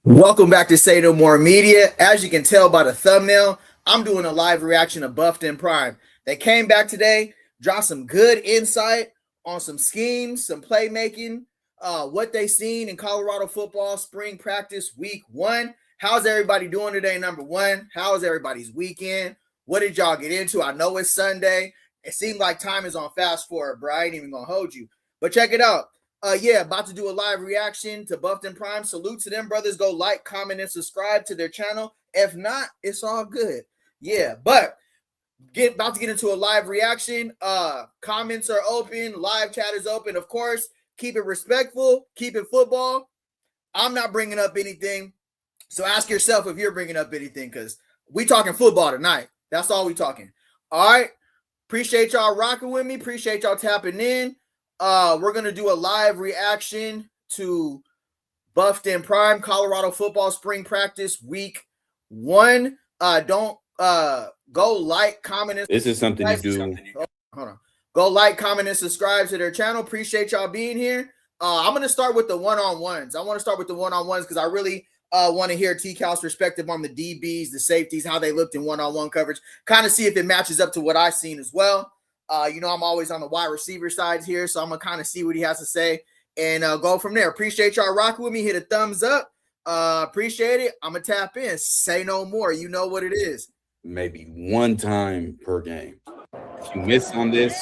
Welcome back to Say No More Media. As you can tell by the thumbnail, I'm doing a live reaction of Buffed in Prime. They came back today, dropped some good insight on some schemes, some playmaking, what they seen in Colorado football spring practice week 1. How's everybody doing today, number one? How is everybody's weekend? What did y'all get into? I know it's Sunday. It seems like time is on fast forward, bro. I ain't even going to hold you. But check it out. About to do a live reaction to Buffed in Prime. Salute to them, brothers. Go like, comment, and subscribe to their channel. If not, it's all good. Yeah, but about to get into a live reaction. Comments are open. Live chat is open. Of course, keep it respectful. Keep it football. I'm not bringing up anything. So ask yourself if you're bringing up anything, because we talking football tonight. That's all we talking. All right. Appreciate y'all rocking with me. Appreciate y'all tapping in. We're going to do a live reaction to Buffed in Prime Colorado football spring practice week 1. Don't go like, comment, and this is something you do. Hold on. Go like, comment, and subscribe to their channel. Appreciate y'all being here. I'm going to start with the one-on-ones. I want to start with the one-on-ones because I really want to hear T-Cal's perspective on the DBs, the safeties, how they looked in one-on-one coverage. Kind of see if it matches up to what I've seen as well. I'm always on the wide receiver side here, so I'm going to kind of see what he has to say and go from there. Appreciate y'all rocking with me. Hit a thumbs up. Appreciate it. I'm going to tap in. Say no more. You know what it is. Maybe one time per game. If you miss on this,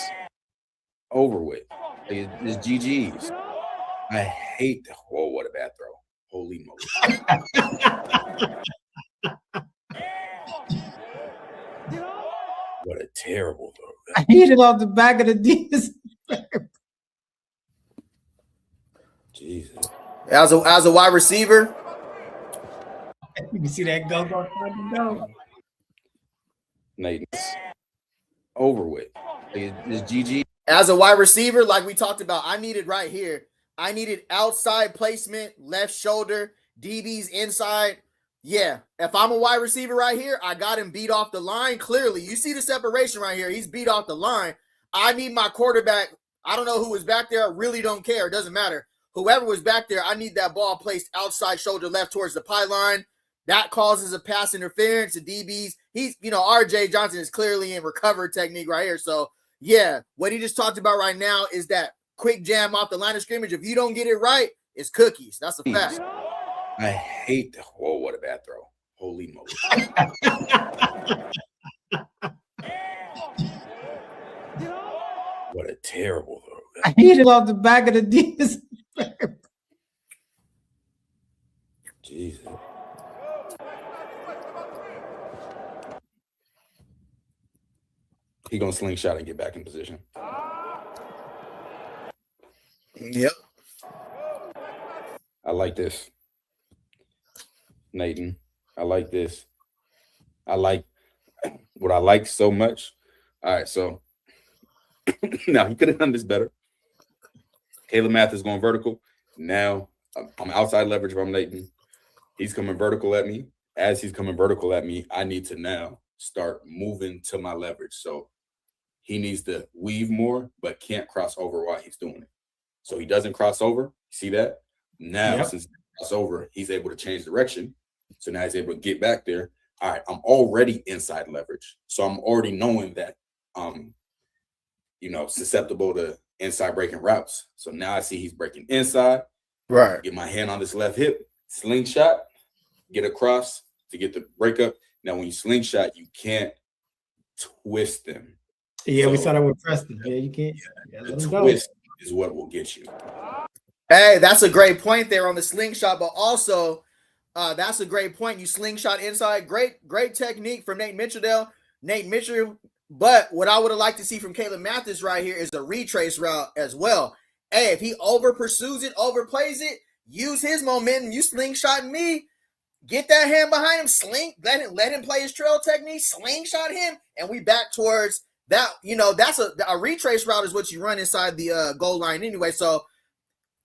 over with. It's GG's. I hate – whoa, what a bad throw. Holy moly. What a terrible throw. I hit it off the back of the D's. Jesus. As a wide receiver. You can see that go. Nathan. Over with. It's GG. As a wide receiver, like we talked about, I needed right here. I needed outside placement, left shoulder, DBs inside. Yeah, if I'm a wide receiver right here, I got him beat off the line. Clearly, you see the separation right here. He's beat off the line. I need my quarterback. I don't know who was back there. I really don't care. It doesn't matter. Whoever was back there, I need that ball placed outside shoulder left towards the pylon. That causes a pass interference. The DBs, RJ Johnson is clearly in recovery technique right here. So, yeah, what he just talked about right now is that quick jam off the line of scrimmage. If you don't get it right, it's cookies. That's a fact. I hate – whoa, what a bad throw. Holy moly. What a terrible throw. I hit it off the back of the D's. Jesus. He going to slingshot and get back in position. Yep. I like this. Nathan, I like this. I like what I like so much. All right, so now he could have done this better. Caleb Math is going vertical. Now I'm outside leverage from Nathan. He's coming vertical at me. As he's coming vertical at me, I need to now start moving to my leverage. So he needs to weave more, but can't cross over while he's doing it. So he doesn't cross over. See that? Now, since he cross over, he's able to change direction. So now he's able to get back there. All right, I'm already inside leverage. So I'm already knowing that susceptible to inside breaking routes. So now I see he's breaking inside. Right. Get my hand on this left hip, slingshot, get across to get the breakup. Now, when you slingshot, you can't twist them. Yeah, we saw that with Preston. Yeah, you can't. Yeah, the twist is what will get you. Hey, that's a great point there on the slingshot, but also that's a great point. You slingshot inside. Great technique from Nate Mitchell. But what I would have liked to see from Caleb Mathis right here is a retrace route as well. Hey, if he over pursues it, overplays it, use his momentum. You slingshot me, get that hand behind him, let him play his trail technique, slingshot him, and we back towards that. That's a retrace route is what you run inside the goal line anyway. So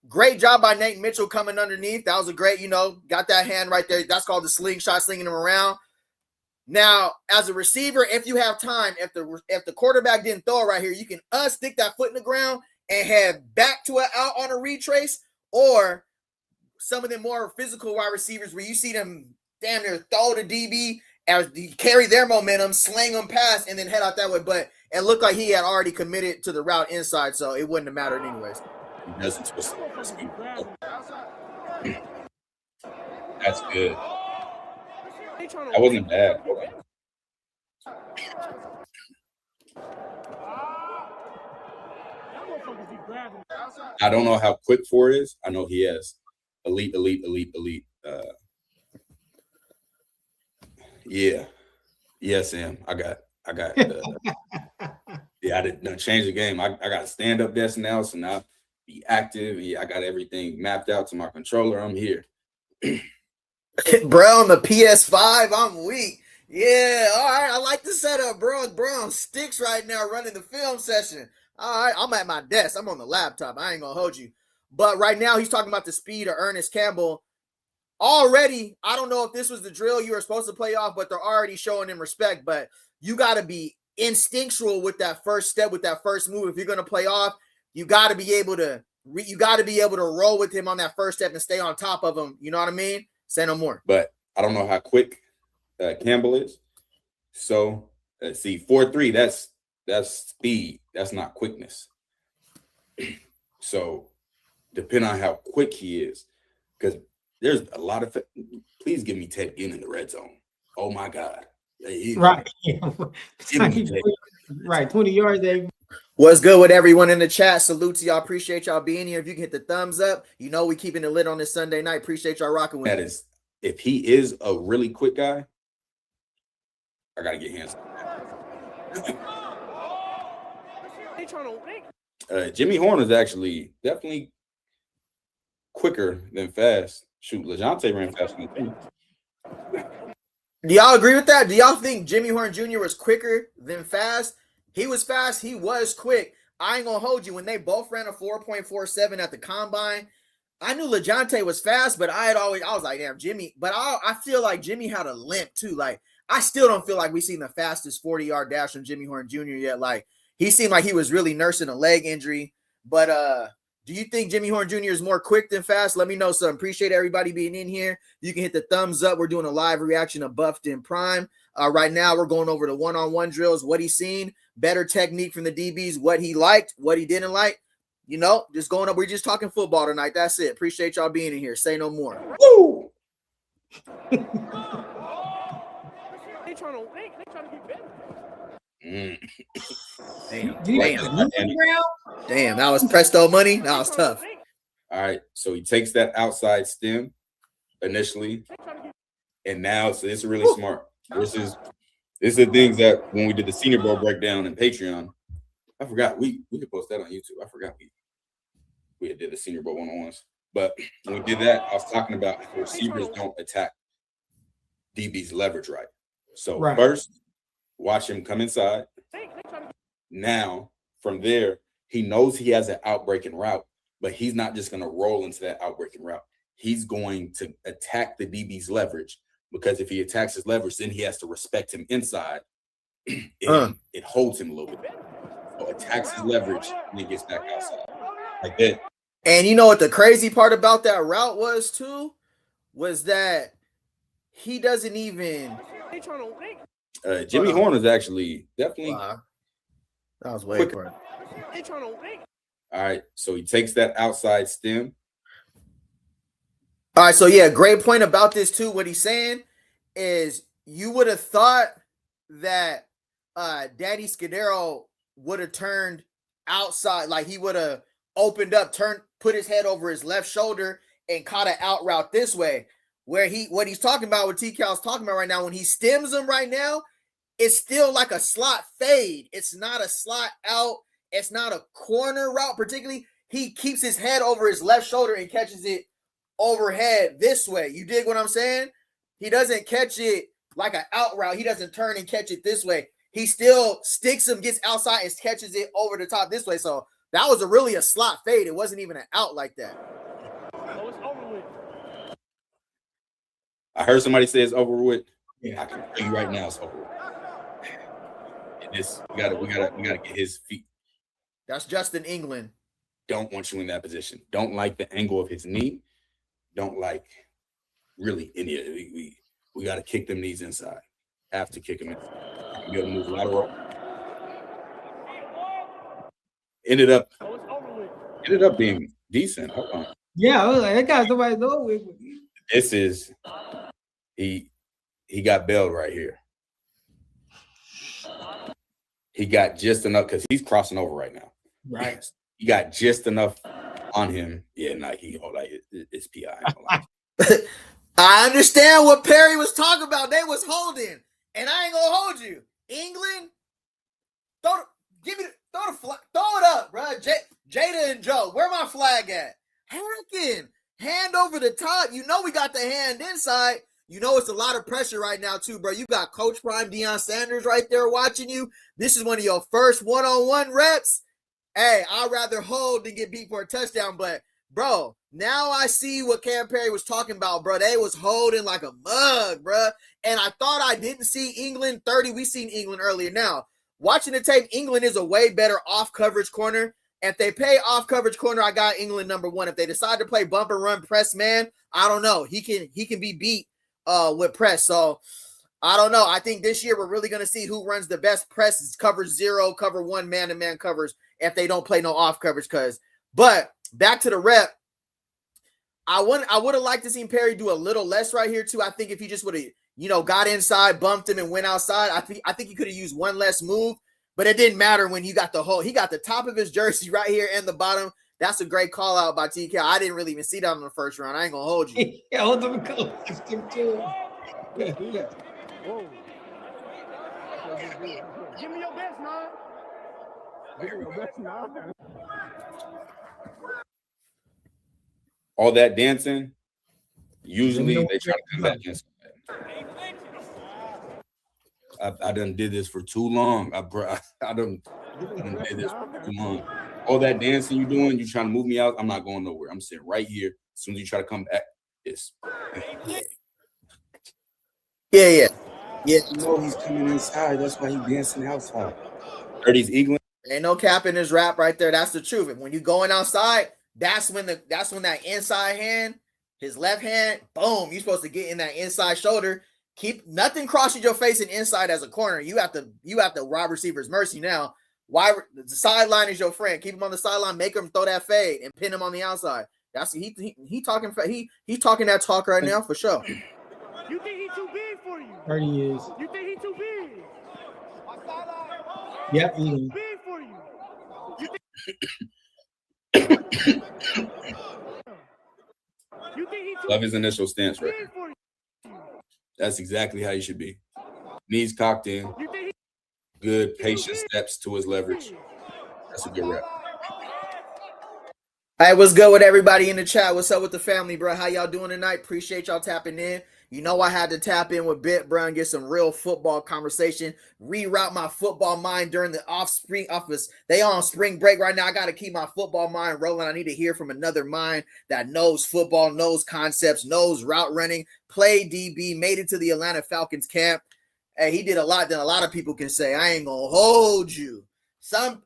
great job by Nate Mitchell coming underneath. That was a great, got that hand right there. That's called the slingshot, slinging him around. Now, as a receiver, if you have time, if the quarterback didn't throw it right here, you can stick that foot in the ground and head back to an out on a retrace, or some of the more physical wide receivers where you see them damn near throw the DB as carry their momentum, sling them past, and then head out that way. But it looked like he had already committed to the route inside, so it wouldn't have mattered anyways. He doesn't twist it. That's good. That wasn't bad. I don't know how quick 4 is. I know he has elite. Yeah, Sam. I got yeah, I didn't change the game. I got a stand-up desk now, so now be active. Yeah, I got everything mapped out to my controller. I'm here. Bro, on the PS5, I'm weak. Yeah, all right. I like the setup, bro. Bro, on sticks right now running the film session. All right, I'm at my desk. I'm on the laptop. I ain't gonna hold you. But right now, he's talking about the speed of Ernest Campbell. Already, I don't know if this was the drill you were supposed to play off, but they're already showing him respect. But you got to be instinctual with that first step, with that first move. If you're gonna play off, you got to be able to roll with him on that first step and stay on top of him. You know what I mean? Say no more. But I don't know how quick Campbell is. So let's see, 4.3. That's speed. That's not quickness. So depending on how quick he is, because there's a lot of. Please give me Ted Ginn in the red zone. Oh my God! Right. Right. 20 yards, Dave. What's good with everyone in the chat? Salute to y'all. Appreciate y'all being here. If you can hit the thumbs up, you know we keeping it lit on this Sunday night. Appreciate y'all rocking with that. Is if he is a really quick guy, I gotta get hands. Jimmy Horn is actually definitely quicker than fast. Shoot, LeJounte ran faster than him. Do y'all agree with that? Do y'all think Jimmy Horn Jr. was quicker than fast? He was fast. He was quick. I ain't gonna hold you. When they both ran a 4.47 at the combine, I knew LeJounte was fast, but I was like, damn, Jimmy. But I feel like Jimmy had a limp too. Like, I still don't feel like we've seen the fastest 40-yard dash from Jimmy Horn Jr. yet. Like, he seemed like he was really nursing a leg injury. But do you think Jimmy Horn Jr. is more quick than fast? Let me know some. Appreciate everybody being in here. You can hit the thumbs up. We're doing a live reaction of Buffed in Prime. Right now, we're going over the one-on-one drills, what he's seen, better technique from the DBs, what he liked, what he didn't like. You know, just going up. We're just talking football tonight. That's it. Appreciate y'all being in here. Say no more. Woo! They trying to get better. Damn, that was presto money. That was tough. All right, so he takes that outside stem initially, and now so it's really smart. This is the things that when we did the Senior Bowl breakdown in Patreon, I forgot we could post that on YouTube. I forgot we did the Senior Bowl one-on-ones, but when we did that, I was talking about how receivers don't attack DB's leverage right. So first, watch him come inside. Now, from there, he knows he has an outbreaking route, but he's not just going to roll into that outbreaking route. He's going to attack the DB's leverage, because if he attacks his leverage, then he has to respect him inside. It holds him a little bit. So attacks his leverage and he gets back outside. Like that. And you know what the crazy part about that route was too? Was that he doesn't even Jimmy Horn is actually definitely that was way quicker. All right, so he takes that outside stem. All right, so yeah, great point about this too. What he's saying is you would have thought that Daddy Scudero would have turned outside, like he would have opened up, put his head over his left shoulder and caught an out route this way. Where what he's talking about, what T-Cal's talking about right now, when he stems him right now, it's still like a slot fade. It's not a slot out. It's not a corner route, particularly. He keeps his head over his left shoulder and catches it overhead this way. You dig what I'm saying? He doesn't catch it like an out route. He doesn't turn and catch it this way. He still sticks him, gets outside, and catches it over the top this way. So that was really a slot fade. It wasn't even an out like that. Oh, it's over with. I heard somebody say it's over with. Yeah, I can tell you right now it's over with. We gotta get his feet. That's Justin England. Don't want you in that position. Don't like the angle of his knee. don't like really any of it. We got to kick them knees inside. Have to kick them in. Be able to move lateral. Ended up being decent. Hold on. Yeah, I was like, that guy's somebody to with. This is he got bailed right here. He got just enough because he's crossing over right now. Right. He got just enough on him. Yeah, it's PI. I understand what Perry was talking about. They was holding, and I ain't gonna hold you. England, throw it up, bro. Jada and Joe, where my flag at? Hacking, hand over the top. You know we got the hand inside. You know it's a lot of pressure right now too, bro. You got Coach Prime Deion Sanders right there watching you. This is one of your first one-on-one reps. Hey, I'd rather hold than get beat for a touchdown, but bro, now I see what Cam Perry was talking about, bro. They was holding like a mug, bro. And I thought I didn't see England 30. We seen England earlier. Now, watching the tape, England is a way better off-coverage corner. If they play off-coverage corner, I got England number one. If they decide to play bump and run press man, I don't know. He can be beat with press. So, I don't know. I think this year we're really going to see who runs the best press, cover zero, cover one, man-to-man covers if they don't play no off-coverage. But back to the rep, I would have liked to see Perry do a little less right here too. I think if he just would have, got inside, bumped him, and went outside, I think he could have used one less move. But it didn't matter when you got he got the top of his jersey right here and the bottom. That's a great call out by TK. I didn't really even see that in the first round. I ain't gonna hold you. Yeah, hold them close. Yeah. Whoa. Give me your best, man. Give me your best, man. All that dancing, usually they try to come back inside. I done did this for too long. I done did this for too long. All that dancing you doing, you trying to move me out, I'm not going nowhere. I'm sitting right here. As soon as you try to come back, it's Yeah. You know he's coming inside. That's why he's dancing outside. 30's England. Ain't no cap in his rap right there. That's the truth. And when you going outside, that's when that inside hand, his left hand, boom, you're supposed to get in that inside shoulder. Keep nothing crosses your face and inside as a corner. You have to rob receivers mercy now. Why the sideline is your friend? Keep him on the sideline, make him throw that fade and pin him on the outside. That's he talking that talk right now for sure. You think he too big for you? 30 years. You think he too big? Yep, eating. Big for you. You think he too Love his initial stance right big for you? That's exactly how you should be. Knees cocked in. You think Good patient steps to his leverage. That's a good rep. Hey, what's good with everybody in the chat? What's up with the family, bro? How y'all doing tonight? Appreciate y'all tapping in. You know I had to tap in with Bit, bro, and get some real football conversation. Reroute my football mind during the office. They on spring break right now. I got to keep my football mind rolling. I need to hear from another mind that knows football, knows concepts, knows route running, played DB, made it to the Atlanta Falcons camp. Hey, he did a lot that a lot of people can say. I ain't gonna hold you. Some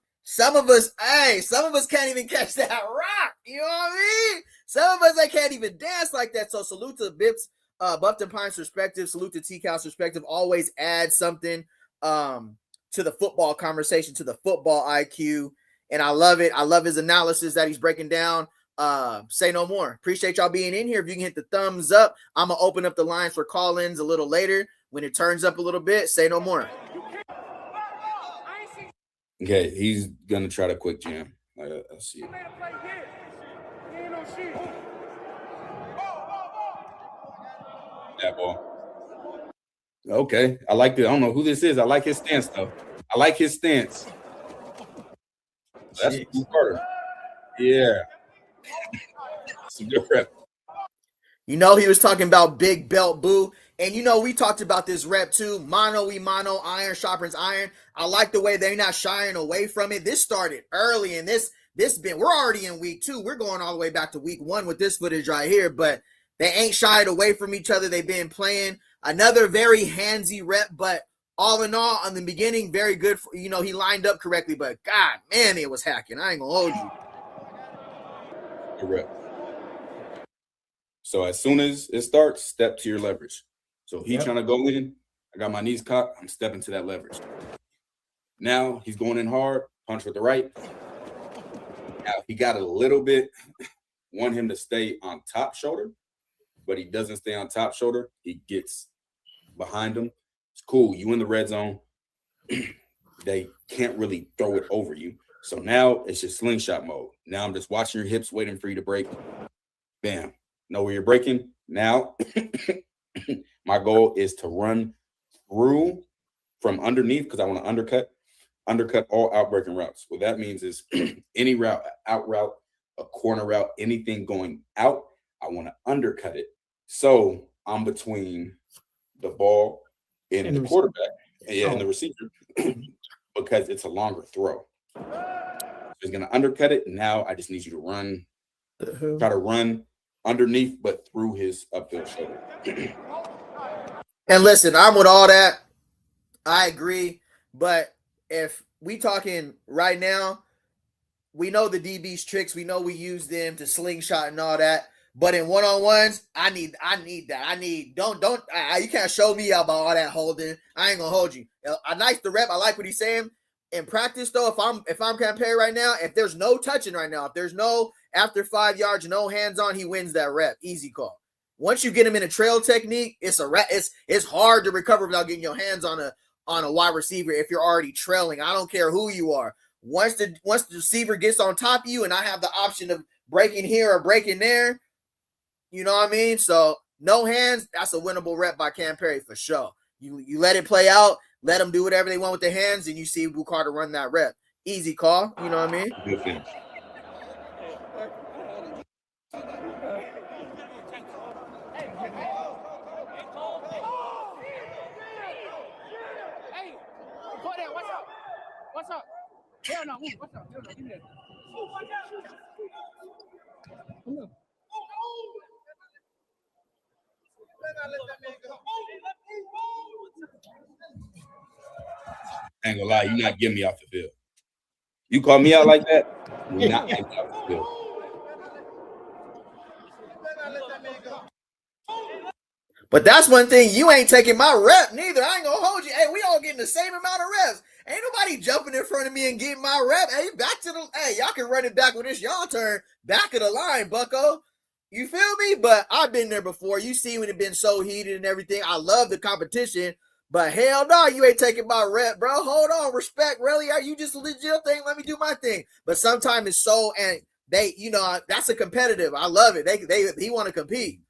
of us can't even catch that rock. You know what I mean? Some of us, they can't even dance like that. So salute to Bips, BuffedInPrime's perspective. Salute to T-Cal's perspective. Always add something to the football conversation, to the football IQ. And I love it. I love his analysis that he's breaking down. Say no more. Appreciate y'all being in here. If you can hit the thumbs up, I'm going to open up the lines for call-ins a little later. When it turns up a little bit, say no more. Okay, he's gonna try to quick jam. Let's see. That ball. Okay, I like it. I don't know who this is. I like his stance though. I like his stance. That's Carter. Yeah. It's a good rep. You know, he was talking about Big Belt Boo. And, you know, we talked about this rep too. Mano y mano, iron sharpens iron. I like the way they're not shying away from it. This started early, and we're already in week 2. We're going all the way back to week 1 with this footage right here. But they ain't shied away from each other. They've been playing another very handsy rep. But all in all, in the beginning, very good. He lined up correctly. But, God, man, it was hacking. I ain't going to hold you. Good rep. So as soon as it starts, step to your leverage. So he's Yep. trying to go in. I got my knees cocked. I'm stepping to that leverage. Now he's going in hard. Punch with the right. Now he got a little bit. Want him to stay on top shoulder, but he doesn't stay on top shoulder. He gets behind him. It's cool. You in the red zone. They can't really throw it over you. So now it's just slingshot mode. Now I'm just watching your hips, waiting for you to break. Bam. Know where you're breaking. Now my goal is to run through from underneath because I want to undercut all outbreaking routes. What that means is any route, out route, a corner route, anything going out, I want to undercut it. So I'm between the ball and the quarterback and the receiver because it's a longer throw. So he's going to undercut it. Now I just need you to run, try to run underneath, but through his upfield shoulder. And listen, I'm with all that. I agree. But if we talking right now, we know the DB's tricks. We know we use them to slingshot and all that. But in one-on-ones, I need that. You can't show me about all that holding. I ain't gonna hold you. I nice the rep. I like what he's saying. In practice, though, if I'm comparing right now, if there's no touching right now, if there's no after 5 yards, no hands on, he wins that rep. Easy call. Once you get him in a trail technique, it's hard to recover without getting your hands on a wide receiver if you're already trailing. I don't care who you are. Once the receiver gets on top of you and I have the option of breaking here or breaking there, you know what I mean? So no hands, that's a winnable rep by Cam Perry for sure. You let it play out, let them do whatever they want with their hands, and you see Blue Carter run that rep. Easy call, you know what I mean? Good finish. Hey, put that. What's up? What's up? Hell no, move. What's up? Hell no, give me that. Ain't gonna lie, you're not getting me off the field. You call me out like that, you're not getting me off the field. But that's one thing, you ain't taking my rep neither. I ain't gonna hold you. Hey, we all getting the same amount of reps. Ain't nobody jumping in front of me and getting my rep. Hey, y'all can run it back when it's y'all turn. Back of the line, bucko. You feel me? But I've been there before. You see when it been so heated and everything. I love the competition, but hell no, you ain't taking my rep, bro. Hold on, respect. Really? Are you just a legit thing? Let me do my thing. But sometimes it's so, and they, that's a competitive. I love it. He want to compete.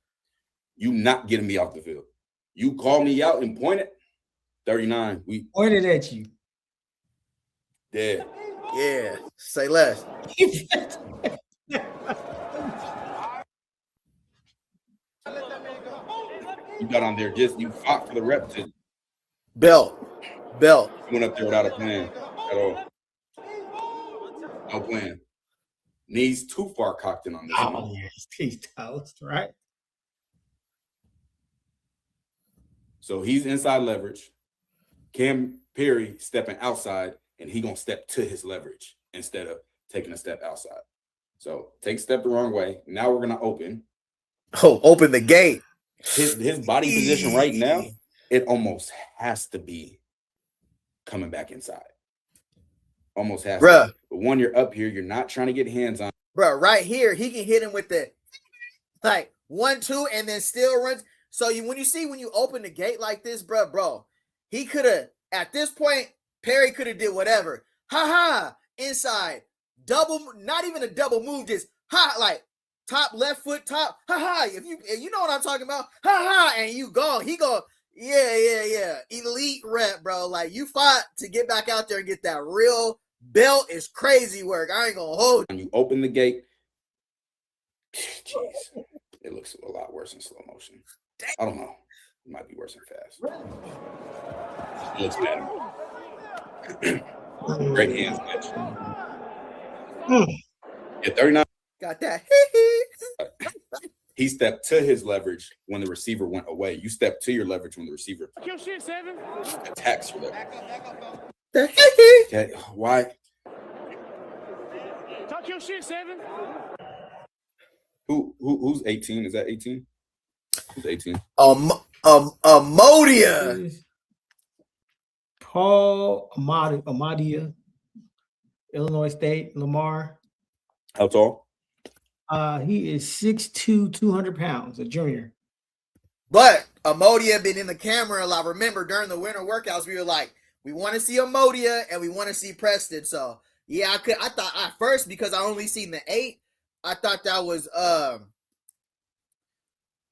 You not getting me off the field. You call me out and point it. 39. We pointed at you. Dead. Yeah. Say less. You got on there you fought for the rep to belt. Went up there without a plan at all. No plan. Knees too far cocked in on this one. Oh, yeah, he's toast, right? So he's inside leverage. Cam Perry stepping outside, and he gonna step to his leverage instead of taking a step outside. So take a step the wrong way. Now we're gonna open. Oh, open the gate. His body position right now, it almost has to be coming back inside. Almost has to. But when you're up here, you're not trying to get hands on. Bro, right here, he can hit him with the 1-2 and then still runs. So when you open the gate like this, bro, he could have, at this point, Perry could have did whatever. Inside. Double, not even a double move, just top left foot, top, if you know what I'm talking about, and you go, he go, yeah, elite rep, bro. Like, you fought to get back out there and get that real belt is crazy work. I ain't gonna hold you. When you open the gate, jeez, it looks a lot worse in slow motion. I don't know. It might be worse in fast. It looks better. Great hands catch. Yeah, 39. Got that. He stepped to his leverage when the receiver went away. You step to your leverage when the receiver Talk your shit, Seven. attacks your leverage. The Okay, why? Talk your shit, Seven. Who's 18? Is that 18? He's 18. Amodia. Paul Amadia, Illinois State, Lamar. How tall? He is 6'2", 200 pounds, a junior. But Amodia been in the camera a lot. Remember, during the winter workouts, we were like, we want to see Amodia and we want to see Preston. So yeah, I thought at first, because I only seen the 8, I thought that was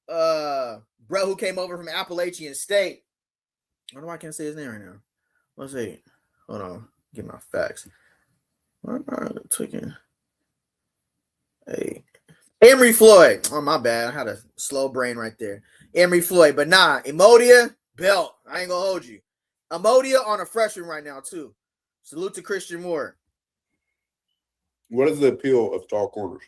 bro who came over from Appalachian State. I don't know why I can't say his name right now. Let's see. Hold on. Get my facts. Why am I tweaking? Hey. Emory Floyd. Oh, my bad. I had a slow brain right there. Emory Floyd. But nah, Amodia, belt. I ain't gonna hold you. Amodia on a freshman right now, too. Salute to Christian Moore. What is the appeal of tall corners?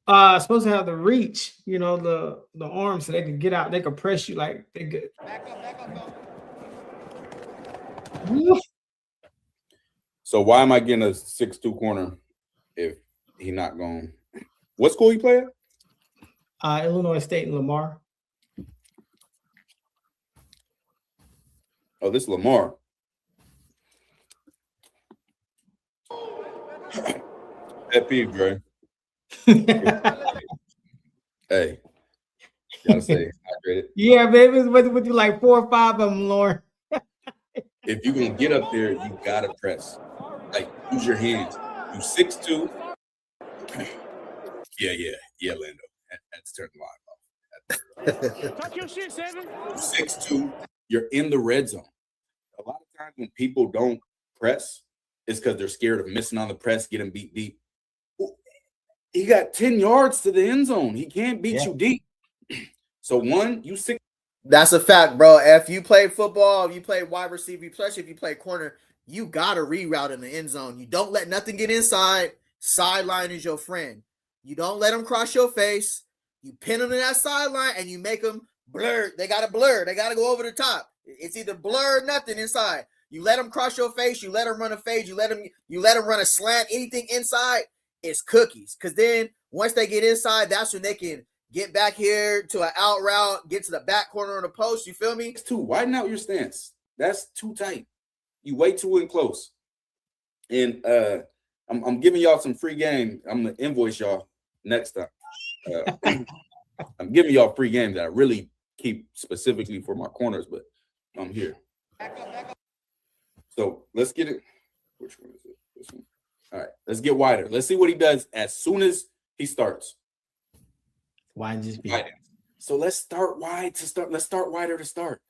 Supposed to have the reach, you know, the arms, so they can get out. They can press you like they good. Back up. So why am I getting a 6'2" corner if he not going? What school he play at? Illinois State and Lamar. Oh, this is Lamar. That peeve, Dre. Hey, gotta say hydrated. Yeah, baby, with you like 4 or 5 of them, Lauren. If you're gonna get up there, you gotta press. Like, use your hands. You 6'2". Yeah, Lando. That's turned the line off. Talk your shit, Seven. 6'2", you're in the red zone. A lot of times when people don't press, it's because they're scared of missing on the press, getting beat deep. He got 10 yards to the end zone. He can't beat you deep. So one, you 6. That's a fact, bro. If you play football, if you play wide receiver, especially if you play corner, you got to reroute in the end zone. You don't let nothing get inside. Sideline is your friend. You don't let them cross your face. You pin them to that sideline and you make them blur. They got to blur. They got to go over the top. It's either blur or nothing inside. You let them cross your face. You let them run a fade. You let them run a slant. Anything inside is cookies. Because then once they get inside, that's when they can get back here to an out route, get to the back corner of the post. You feel me? It's too. Widen out your stance. That's too tight. You way too in close. And I'm giving y'all some free game. I'm gonna invoice y'all next time. I'm giving y'all free game that I really keep specifically for my corners, but I'm here. So let's get it. Which one is it? This one. All right, let's get wider. Let's see what he does as soon as he starts. Why just be? So let's start wide to start. Let's start wider to start.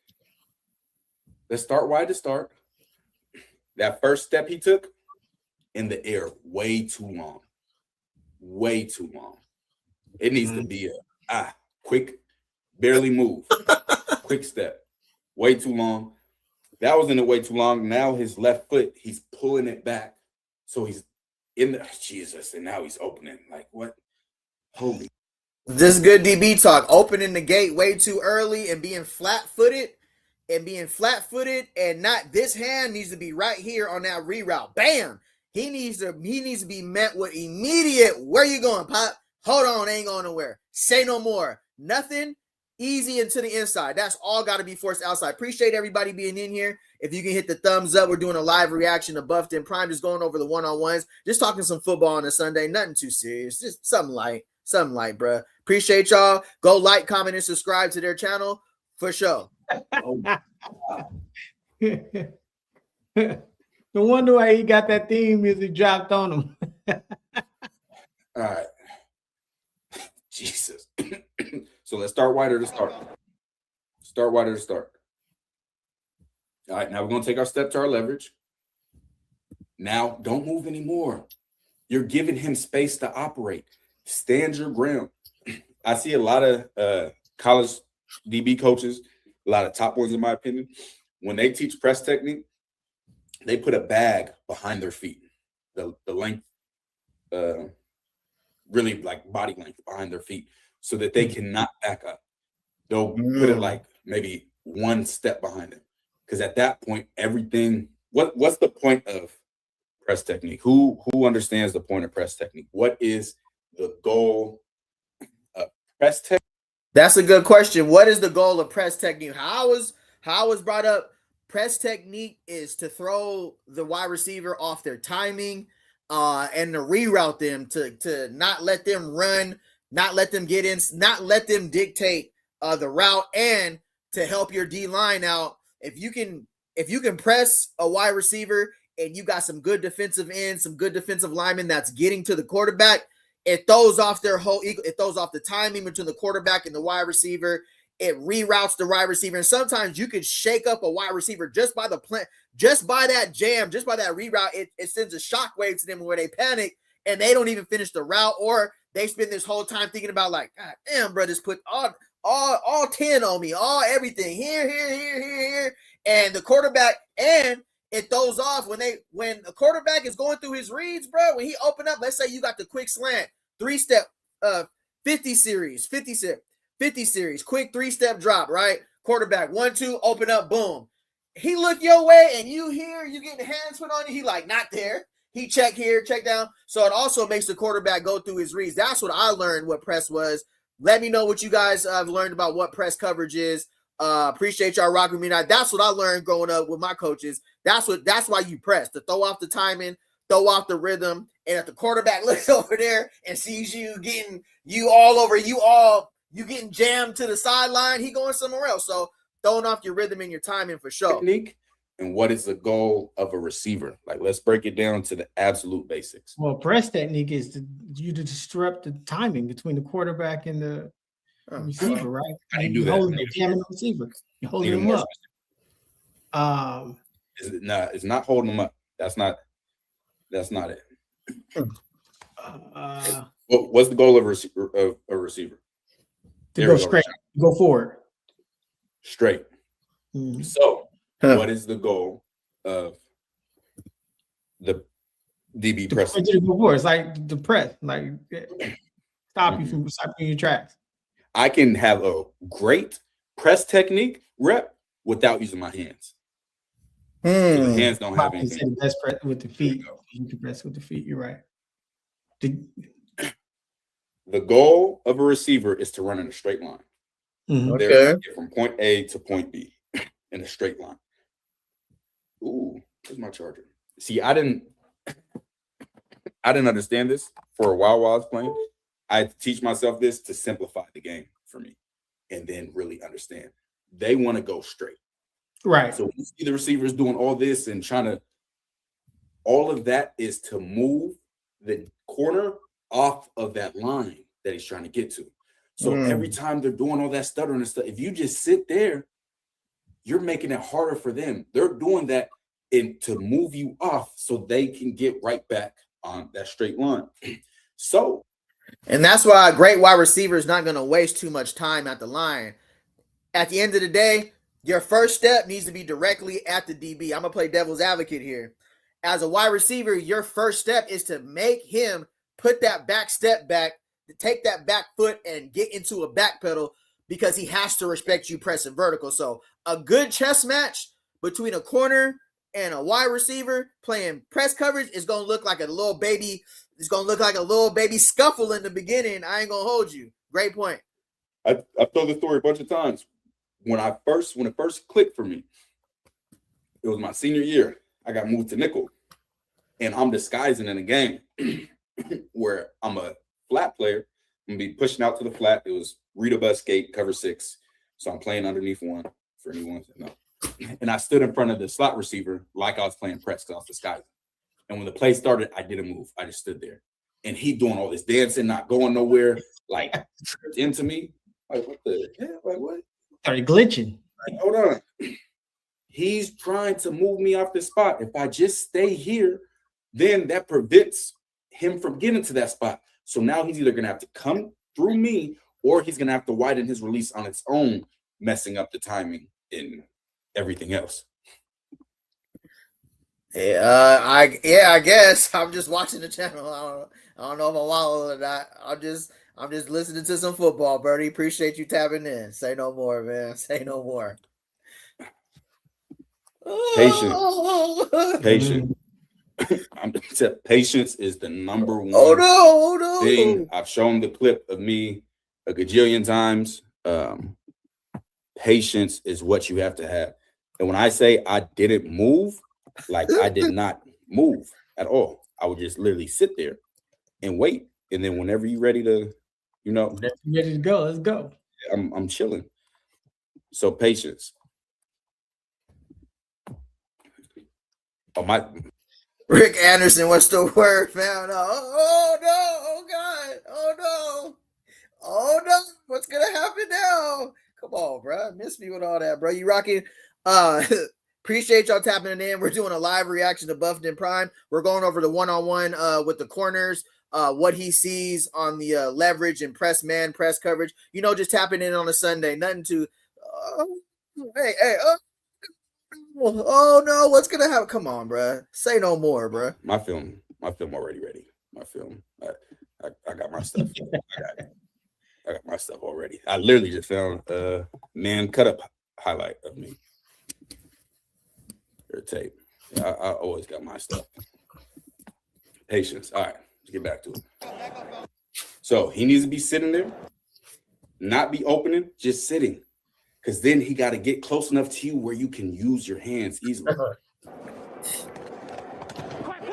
Let's start wide to start. That first step he took in the air, way too long. Way too long. It needs to be a quick, barely move. Quick step. Way too long. That was in the way too long. Now his left foot, he's pulling it back. So he's in the Jesus, and now he's opening. Like what? Holy. This is good DB talk. Opening the gate way too early and being flat-footed. And not this hand needs to be right here on that reroute. Bam! He needs to be met with immediate. Where you going, Pop? Hold on, ain't going nowhere. Say no more. Nothing. Easy into the inside. That's all got to be forced outside. Appreciate everybody being in here. If you can hit the thumbs up, we're doing a live reaction to Buffed in Prime, just going over the one-on-ones, just talking some football on a Sunday. Nothing too serious. Just something light, bro. Appreciate y'all. Go like, comment, and subscribe to their channel for sure. No wonder why he got that theme music dropped on him. All right. Jesus. So let's start wider to start. Start wider to start. All right, now we're going to take our step to our leverage. Now, don't move anymore. You're giving him space to operate. Stand your ground. I see a lot of college DB coaches, a lot of top ones in my opinion, when they teach press technique, they put a bag behind their feet, the length, really like body length behind their feet, so that they cannot back up. They'll put it like maybe one step behind them, because at that point, everything. What's the point of press technique? Who understands the point of press technique? What is the goal of press technique? That's a good question. What is the goal of press technique? How I was brought up, press technique is to throw the wide receiver off their timing, and to reroute them to not let them run, not let them get in, not let them dictate the route, and to help your D line out. If you can press a wide receiver and you got some good defensive ends, some good defensive linemen that's getting to the quarterback, it throws off it throws off the timing between the quarterback and the wide receiver. It reroutes the wide receiver. And sometimes you could shake up a wide receiver just by the plan, just by that jam, just by that reroute. It sends a shockwave to them where they panic and they don't even finish the route, or they spend this whole time thinking about like, God damn, bro, just put all 10 on me, all everything here. And the quarterback, and it throws off when the quarterback is going through his reads, bro. When he open up, let's say you got the quick slant, 3-step, 50 series, quick 3-step drop, right? Quarterback, 1-2, open up, boom. He look your way, and you getting hands put on you. He like, not there. He check here, check down. So it also makes the quarterback go through his reads. That's what I learned what press was. Let me know what you guys have learned about what press coverage is. Appreciate y'all rocking with me tonight. That's what I learned growing up with my coaches. That's why you press, to throw off the timing, throw off the rhythm. And if the quarterback looks over there and sees you getting getting jammed to the sideline, he going somewhere else. So throwing off your rhythm and your timing for sure. Technique, and what is the goal of a receiver? Like, let's break it down to the absolute basics. Well, press technique is to disrupt the timing between the quarterback and the receiver, right? How do you do that? Holding the receiver. You're holding him up. It's not holding them up. That's not it. What's the goal of a receiver? To go straight, go forward. Straight. Mm-hmm. So, what is the goal of the DB press? It's like the press, like stop you from stopping your tracks. I can have a great press technique rep without using my hands. So the hands don't have anything. Best press with the feet. You can press with the feet. You're right. The goal of a receiver is to run in a straight line. Mm-hmm. They're from point A to point B in a straight line. Ooh, where's my charger? See, I didn't understand this for a while I was playing. I had to teach myself this to simplify the game for me and then really understand. They want to go straight. Right. So you see the receivers doing all this and all of that is to move the corner off of that line that he's trying to get to. So every time they're doing all that stuttering and stuff, if you just sit there, you're making it harder for them. They're doing that to move you off so they can get right back on that straight line. So, and that's why a great wide receiver is not going to waste too much time at the line. At the end of the day, your first step needs to be directly at the DB. I'm going to play devil's advocate here. As a wide receiver, your first step is to make him put that back step back, to take that back foot and get into a backpedal, because he has to respect you pressing vertical. So a good chess match between a corner and a wide receiver playing press coverage is going to look like a little baby. It's going to look like a little baby scuffle in the beginning. I ain't going to hold you. Great point. I've told the story a bunch of times. When it first clicked for me, it was my senior year. I got moved to nickel, and I'm disguising in a game where I'm a flat player. I'm gonna be pushing out to the flat. It was read a bus gate, cover 6. So I'm playing underneath one for anyone to know. And I stood in front of the slot receiver like I was playing press because I was disguising. And when the play started, I didn't move. I just stood there. And he doing all this dancing, not going nowhere, like tripped into me. Like, what the hell? Like, what? Started glitching. Like, hold on. He's trying to move me off the spot. If I just stay here, then that prevents him from getting to that spot. So now he's either going to have to come through me, or he's going to have to widen his release on its own, messing up the timing and everything else. I guess I'm just watching the channel. I don't know if I'm wild or not. I'm just listening to some football, Birdie. Appreciate you tapping in. Say no more, man. Say no more. Patience. Patience is the number one thing. I've shown the clip of me a gajillion times. Patience is what you have to have. And when I say I didn't move, like I did not move at all. I would just literally sit there and wait. And then whenever you're ready to, you know, Ready to go. Let's go. I'm chilling. So patience. Oh my. Rick Anderson, what's the word, man? Oh no! Oh God! Oh no! Oh no! What's gonna happen now? Come on, bro. Miss me with all that, bro. You rocking? Appreciate y'all tapping in. We're doing a live reaction to Buffed in Prime. We're going over the one-on-one with the corners, what he sees on the leverage and press man press coverage. You know, just tapping in on a Sunday. Nothing to. Hey. Oh no! What's gonna happen? Come on, bro. Say no more, bro. My film already ready. My film. I got my stuff. I got my stuff already. I literally just found a man cut up highlight of me. Your tape. I always got my stuff. Patience. All right, let's get back to it. So he needs to be sitting there, not be opening, just sitting. Because then he got to get close enough to you where you can use your hands easily.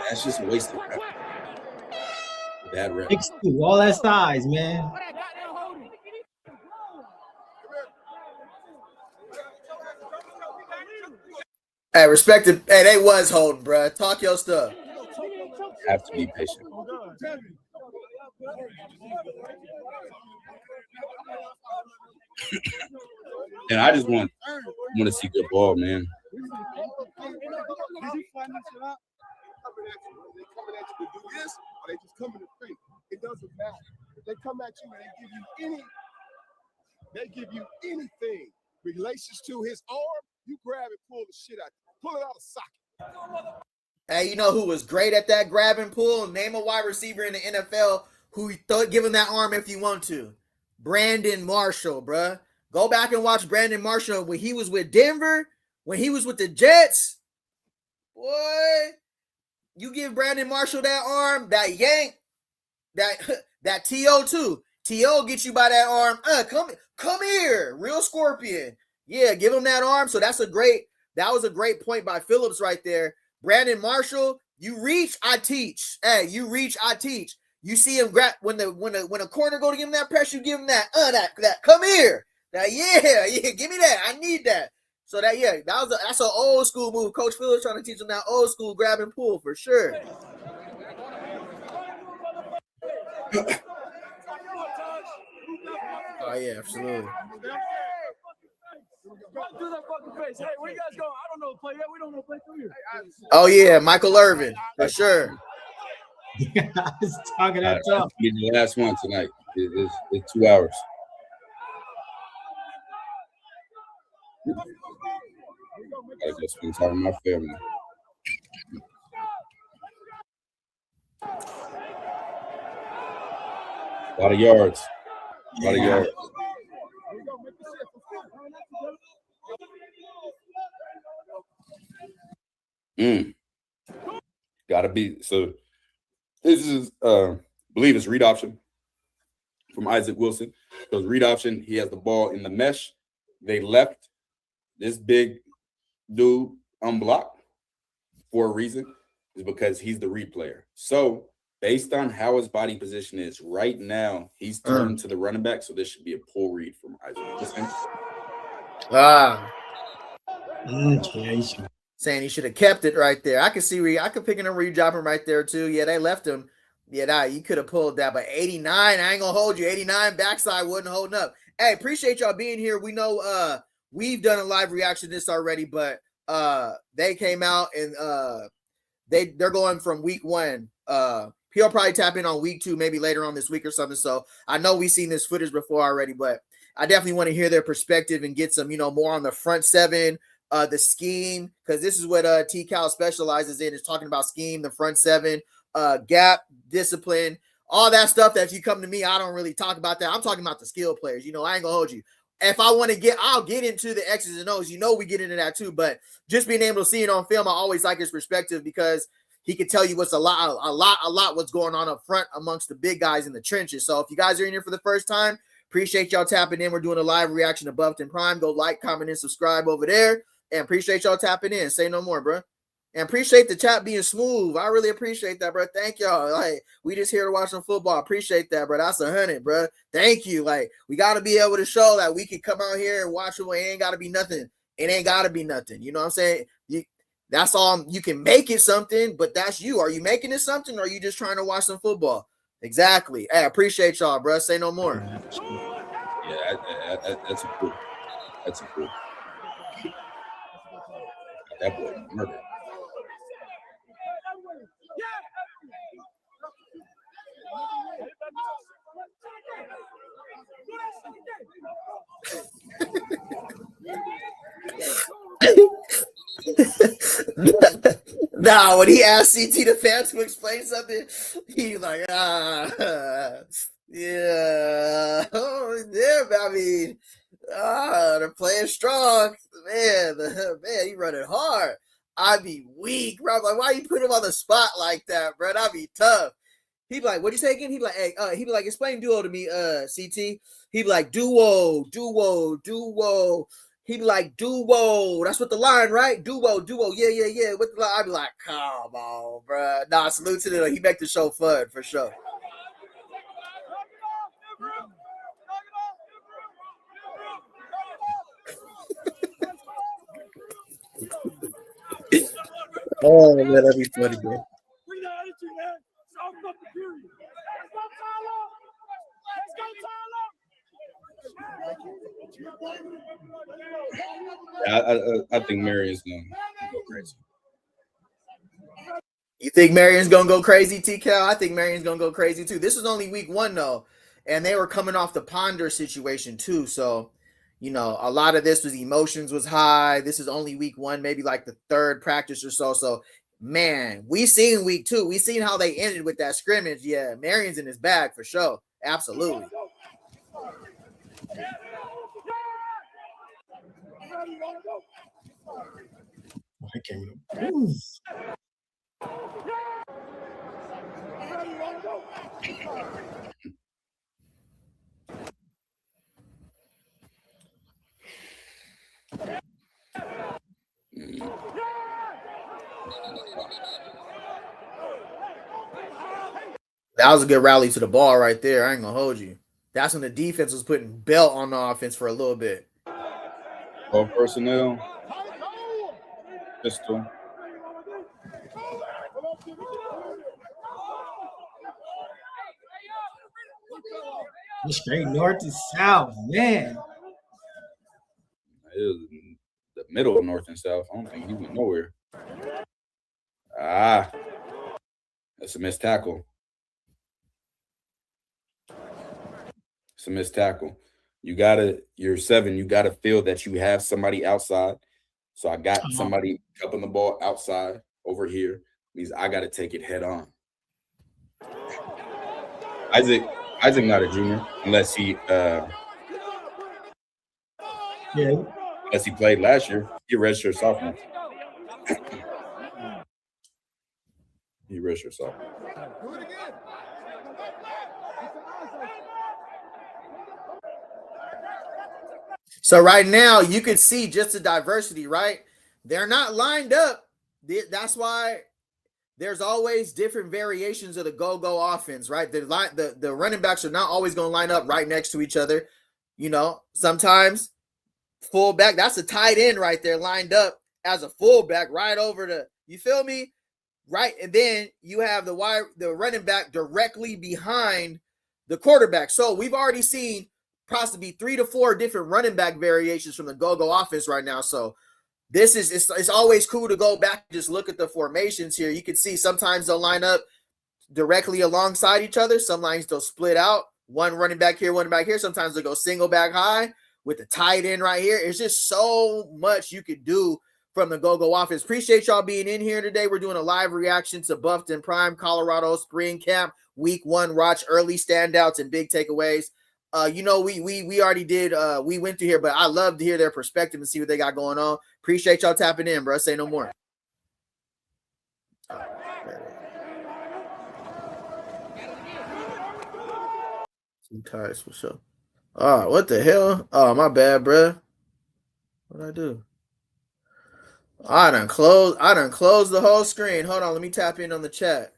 That's just a waste of time. Bad rep. All that size, man. Hey, respect it. Hey, they was holding, bro. Talk your stuff. Have to be patient. And I just want to see good ball, man. They just come in the face. It doesn't matter. If they come at you and they give you anything relations to his arm, you grab it, pull the shit out. Pull it out of socket. Hey, you know who was great at that grab and pull? Name a wide receiver in the NFL who give him that arm if you want to. Brandon Marshall, bruh. Go back and watch Brandon Marshall when he was with Denver, when he was with the Jets. Boy, you give Brandon Marshall that arm, that yank, that TO too. TO get you by that arm. Come here, real scorpion. Yeah, give him that arm. So that was a great point by Phillips right there. Brandon Marshall, you reach, I teach. Hey, you reach, I teach. You see him grab when a corner go to give him that pressure, you give him that come here. That give me that. I need that. So that's an old school move. Coach Phillips trying to teach him that old school grab and pull for sure. Oh yeah, absolutely. Do that fucking face. Hey, where you guys going? I don't know play yet. We don't know play through here. Oh yeah, Michael Irvin for sure. I was talking that talk. The last one tonight. It's 2 hours. I gotta go spend time with my family. A lot of yards. Gotta be. So this is believe it's read option from Isaac Wilson. So read option, he has the ball in the mesh. They left this big dude unblocked for a reason, is because he's the read player. So based on how his body position is right now, he's turned to the running back. So this should be a pull read from Isaac Wilson. Saying he should have kept it right there. I could see I could pick a read drop him right there too. Yeah, they left him. Yeah, you could have pulled that, but 89, I ain't gonna hold you. 89 backside wasn't holding up. Hey, appreciate y'all being here. We know we've done a live reaction to this already, but they came out and they're going from week 1. He'll probably tap in on week 2, maybe later on this week or something. So I know we've seen this footage before already, but I definitely want to hear their perspective and get some, more on the front 7, the scheme, because this is what T-Cal specializes in, is talking about scheme, the front 7, gap, discipline, all that stuff that if you come to me, I don't really talk about that. I'm talking about the skill players. I ain't gonna hold you. If I want to I'll get into the X's and O's. We get into that too, but just being able to see it on film, I always like his perspective because he can tell you what's a lot what's going on up front amongst the big guys in the trenches. So if you guys are in here for the first time, Appreciate y'all tapping in. We're doing a live reaction to Buffed and Prime. Go like, comment, and subscribe over there. And appreciate y'all tapping in. Say no more, bro. And appreciate the chat being smooth. I really appreciate that, bro. Thank y'all. Like, we just here to watch some football. Appreciate that, bro. That's 100, bro. Thank you. Like, we got to be able to show that we can come out here and watch it. It ain't got to be nothing. It ain't got to be nothing. You know what I'm saying? That's all. You can make it something, but that's you. Are you making it something, or are you just trying to watch some football? Exactly. Hey, I appreciate y'all, bro. Say no more. Yeah, that's a cool. That's a cool. That boy murder. Nah, when he asked CT the fan to explain something, he like, yeah, oh, yeah, I mean, they're playing strong, man. Man, he running hard. I'd be weak, bro. I'm like, why you put him on the spot like that, bro? That'd be tough. He'd be like, what'd you say again? He'd be like, hey, he'd be like, explain duo to me, CT. He'd be like, duo. He'd be like, duo. That's what the line, right? Duo. Yeah. With the line, I'd be like, come on, bro. Nah, salute to him. He make the show fun for sure. Oh man, that'd be funny, bro. Bring that attitude, man. Soften up the period. Let's go, Tyler. I think Marion's gonna go crazy. You think Marion's gonna go crazy, T-Cal? I think Marion's gonna go crazy too. This is only week 1 though, and they were coming off the Ponder situation too. So, you know, a lot of this was emotions was high. This is only week 1, maybe like the 3rd practice or so. So, man, we seen week 2. We seen how they ended with that scrimmage. Yeah, Marion's in his bag for sure. Absolutely. I can't. That was a good rally to the ball right there. I ain't gonna hold you. That's when the defense was putting belt on the offense for a little bit. All personnel, pistol. Straight north to south, man. It was the middle of north and south. I don't think he went nowhere. That's a missed tackle. It's a missed tackle. You're 7. You gotta feel that you have somebody outside. So I got somebody cupping the ball outside over here. Means I gotta take it head on. Isaac not a junior unless he unless he played last year. He redshirt sophomore. He redshirt sophomore. So right now you can see just the diversity, right? They're not lined up. That's why there's always different variations of the go-go offense, right? The running backs are not always going to line up right next to each other. You know, sometimes fullback, that's a tight end right there lined up as a fullback right over you feel me? Right. And then you have the running back directly behind the quarterback. So we've already seen possibly 3 to 4 different running back variations from the go-go offense right now. So this is it's always cool to go back and just look at the formations here. You can see sometimes they'll line up directly alongside each other. Sometimes they'll split out, one running back here, one back here. Sometimes they'll go single back high with the tight end right here. It's just so much you could do from the go-go offense. Appreciate y'all being in here today. We're doing a live reaction to Buffed and Prime Colorado Spring Camp Week 1 watch, early standouts and big takeaways. You know, we already did, we went through here, but I love to hear their perspective and see what they got going on. Appreciate y'all tapping in, bro. Say no more. Some ties for sure. Oh, what the hell? Oh, my bad, bruh. What'd I do? I done closed the whole screen. Hold on, let me tap in on the chat.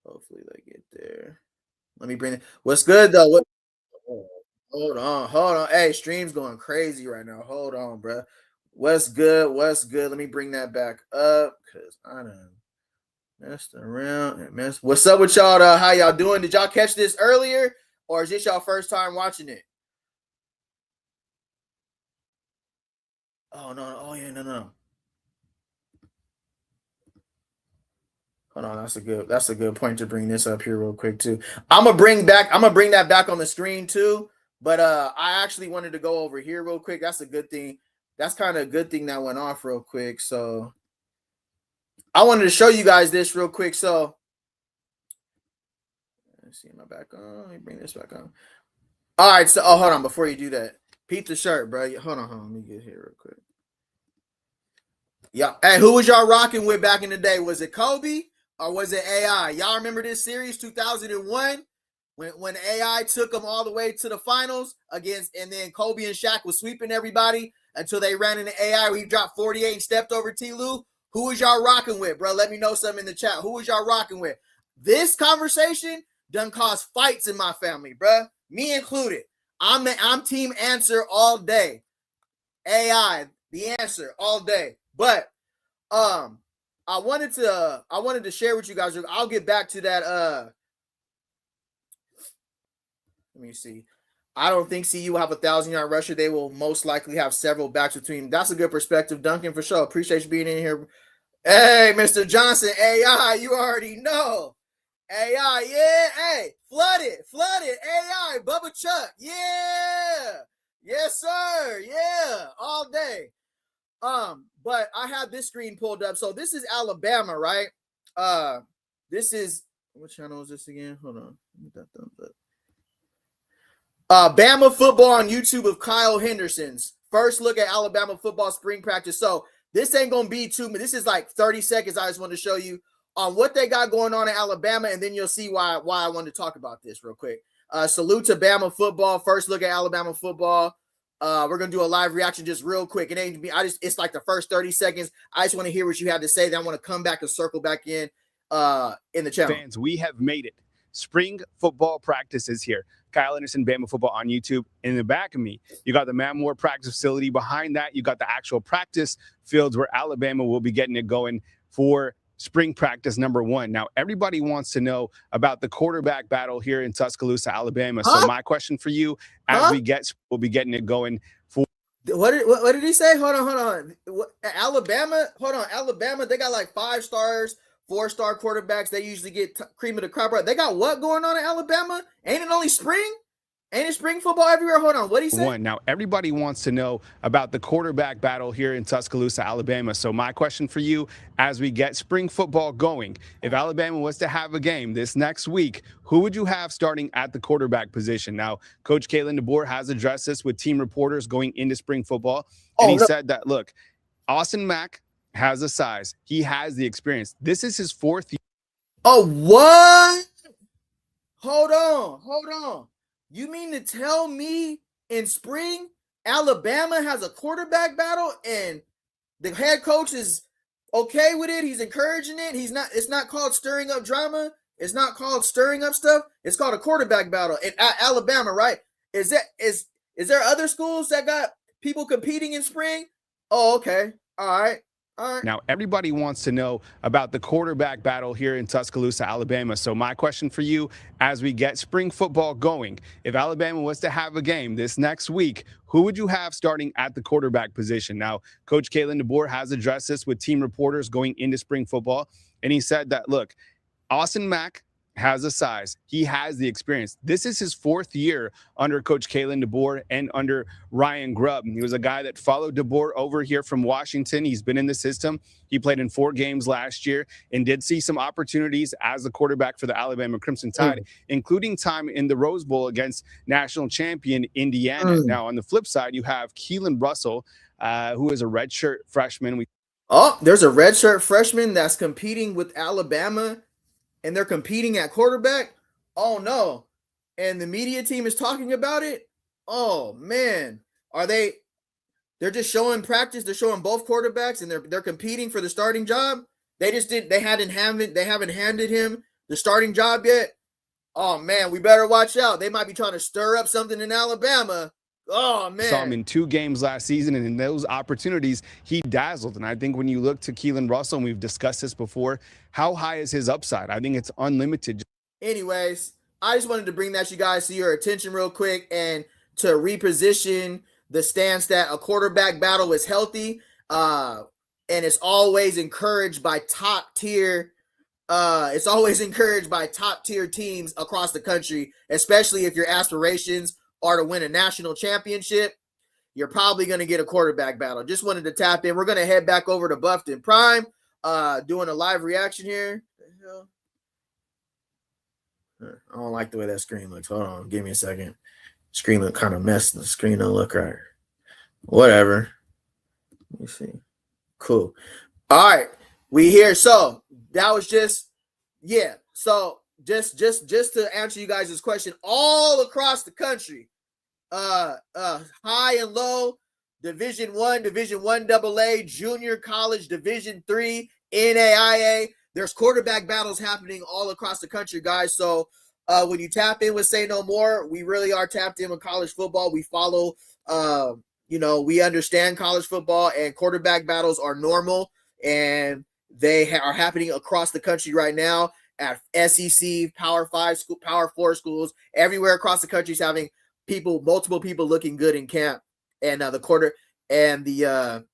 Hopefully they get there. Let me bring it. What's good though? What? Hold on. Hey, stream's going crazy right now. Hold on, bruh. What's good? What's good? Let me bring that back up because I done messed around and messed. What's up with y'all? How y'all doing? Did y'all catch this earlier, or is this y'all first time watching it? Oh no! Oh yeah, no. Hold on, that's a good point to bring this up here real quick too. I'm gonna bring that back on the screen too. But I actually wanted to go over here real quick. That's a good thing. That's kind of a good thing that went off real quick. So I wanted to show you guys this real quick. So let's see, am I back on? Let me bring this back on. All right, so hold on before you do that. Peep the shirt, bro. Hold on. Let me get here real quick. Yeah. Hey, who was y'all rocking with back in the day? Was it Kobe or was it AI? Y'all remember this series, 2001, when AI took them all the way to the finals against, and then Kobe and Shaq was sweeping everybody until they ran into AI. We dropped 48 and stepped over T. Lue. Who was y'all rocking with, bro? Let me know something in the chat. Who was y'all rocking with? This conversation done caused fights in my family, bro. Me included. I'm team answer all day. AI, the answer all day. But I wanted to share with you guys. I'll get back to that. Let me see. I don't think CU will have a 1,000-yard rusher. They will most likely have several backs between. That's a good perspective, Duncan, for sure. Appreciate you being in here. Hey, Mr. Johnson, AI, you already know. AI, yeah. Hey, flooded. AI, Bubba Chuck, yeah. Yes, sir. Yeah, all day. But I have this screen pulled up. So this is Alabama, right? This is, what channel is this again? Hold on. Bama football on YouTube of Kyle Henderson's first look at Alabama football spring practice. So this ain't gonna be too. This is like 30 seconds. I just want to show you on what they got going on in Alabama, and then you'll see why I wanted to talk about this real quick. Salute to Bama football. First look at Alabama football. We're gonna do a live reaction just real quick. It ain't me. It's like the first 30 seconds. I just want to hear what you have to say. Then I want to come back and circle back in the channel. Fans, we have made it. Spring football practice is here. Kyle Anderson, Bama football on YouTube. In the back of me, you got the Mammore practice facility. Behind that, you got the actual practice fields where Alabama will be getting it going for spring practice number 1. Now, everybody wants to know about the quarterback battle here in Tuscaloosa, Alabama. So my question for you, as we'll be getting it going for. What did he say? Hold on. Alabama, Alabama, they got like 5 stars, 4-star quarterbacks. They usually get cream of the crop. Right? They got what going on in Alabama? Ain't it only spring? Ain't it spring football everywhere? Hold on. What did he say? Now, everybody wants to know about the quarterback battle here in Tuscaloosa, Alabama. So my question for you, as we get spring football going, if Alabama was to have a game this next week, who would you have starting at the quarterback position? Now, Coach Kalen DeBoer has addressed this with team reporters going into spring football. And he said that, look, Austin Mack has the size. He has the experience. This is his 4th year. Oh, what? Hold on. You mean to tell me in spring, Alabama has a quarterback battle and the head coach is okay with it? He's encouraging it. It's not called stirring up drama. It's not called stirring up stuff. It's called a quarterback battle at Alabama, right? Is there other schools that got people competing in spring? Oh, okay. All right. Now, everybody wants to know about the quarterback battle here in Tuscaloosa, Alabama. So my question for you, as we get spring football going, if Alabama was to have a game this next week, who would you have starting at the quarterback position? Now, Coach Kalen DeBoer has addressed this with team reporters going into spring football. And he said that, look, Austin Mack has the size. He has the experience. This is his 4th year under Coach Kalen DeBoer and under Ryan Grubb. He was a guy that followed DeBoer over here from Washington. He's been in the system. He played in 4 games last year and did see some opportunities as the quarterback for the Alabama Crimson Tide, including time in the Rose Bowl against national champion Indiana. Now, on the flip side, you have Keelan Russell, who is a redshirt freshman. There's a redshirt freshman that's competing with Alabama. And they're competing at quarterback. Oh no, and the media team is talking about it, oh man, they're just showing practice, they're showing both quarterbacks, and they're competing for the starting job. They haven't handed him the starting job yet. Oh man, we better watch out. They might be trying to stir up something in Alabama. Oh man. Saw him in 2 games last season, and in those opportunities, he dazzled. And I think when you look to Keelan Russell, and we've discussed this before, how high is his upside? I think it's unlimited. Anyways, I just wanted to bring that to your attention real quick, and to reposition the stance that a quarterback battle is healthy, and it's always encouraged by top tier. It's always encouraged by top tier teams across the country, especially if your aspirations are to win a national championship. You're probably going to get a quarterback battle. Just wanted to tap in. We're going to head back over to Buffed in Prime, doing a live reaction here. I don't like the way that screen looks. Hold on, give me a second. Screen look kind of messed. The screen don't look right. Whatever. Let me see. Cool. All right, we here. So that was just, yeah. So just to answer you guys' question, all across the country, high and low, Division 1, Division 1 AA, junior college, Division 3, NAIA. There's quarterback battles happening all across the country, guys. So when you tap in with Say No More, we really are tapped in with college football. We follow, we understand college football, and quarterback battles are normal, and they are happening across the country right now at SEC, Power 5 school, Power 4 schools. Everywhere across the country is having multiple people looking good in camp, and the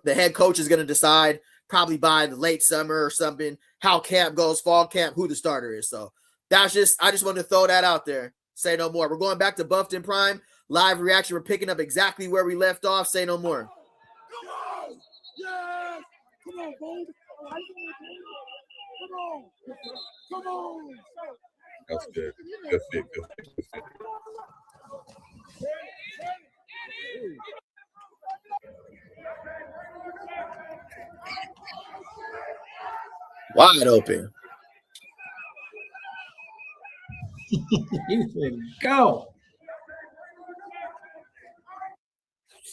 head coach is going to decide probably by the late summer or something how camp goes, fall camp, who the starter is. So I just wanted to throw that out there. Say no more. We're going back to Buffed in Prime live reaction. We're picking up exactly where we left off. Say no more. Come on! Yes! Come on, Boulder! Come on! That's good. Good fit. Wide open. You can go.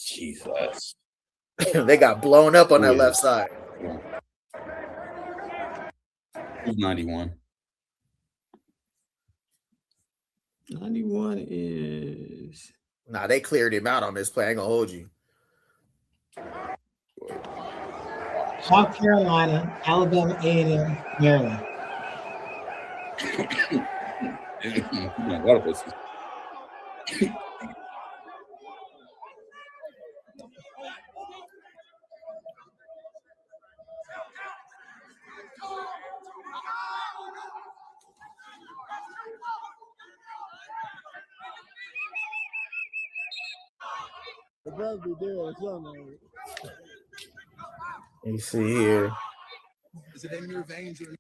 Jesus. They got blown up on that left side. Who's 91? 91 is. Nah, they cleared him out on this play. I ain't gonna hold you. South Carolina, Alabama, A&M, Maryland. A lot of places. The brother be there or something. You see here. Is it in your veins or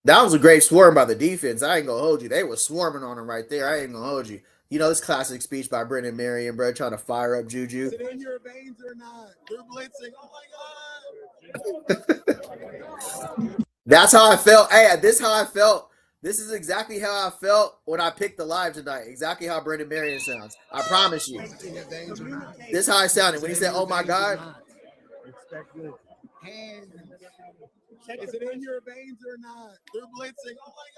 That was a great swarm by the defense. I ain't gonna hold you. They were swarming on him right there. I ain't gonna hold you. You know, this classic speech by Brendan Marion, bro, trying to fire up Juju. is it in your veins or not? They're blitzing. Oh my God. That's how I felt. Hey, this is how I felt. This is exactly how I felt when I picked the live tonight. Exactly how Brendan Marion sounds. I promise you. Is it in your veins or not? This is how I sounded when he said, "Oh my God." Is it in your veins or not? They're blitzing. Oh my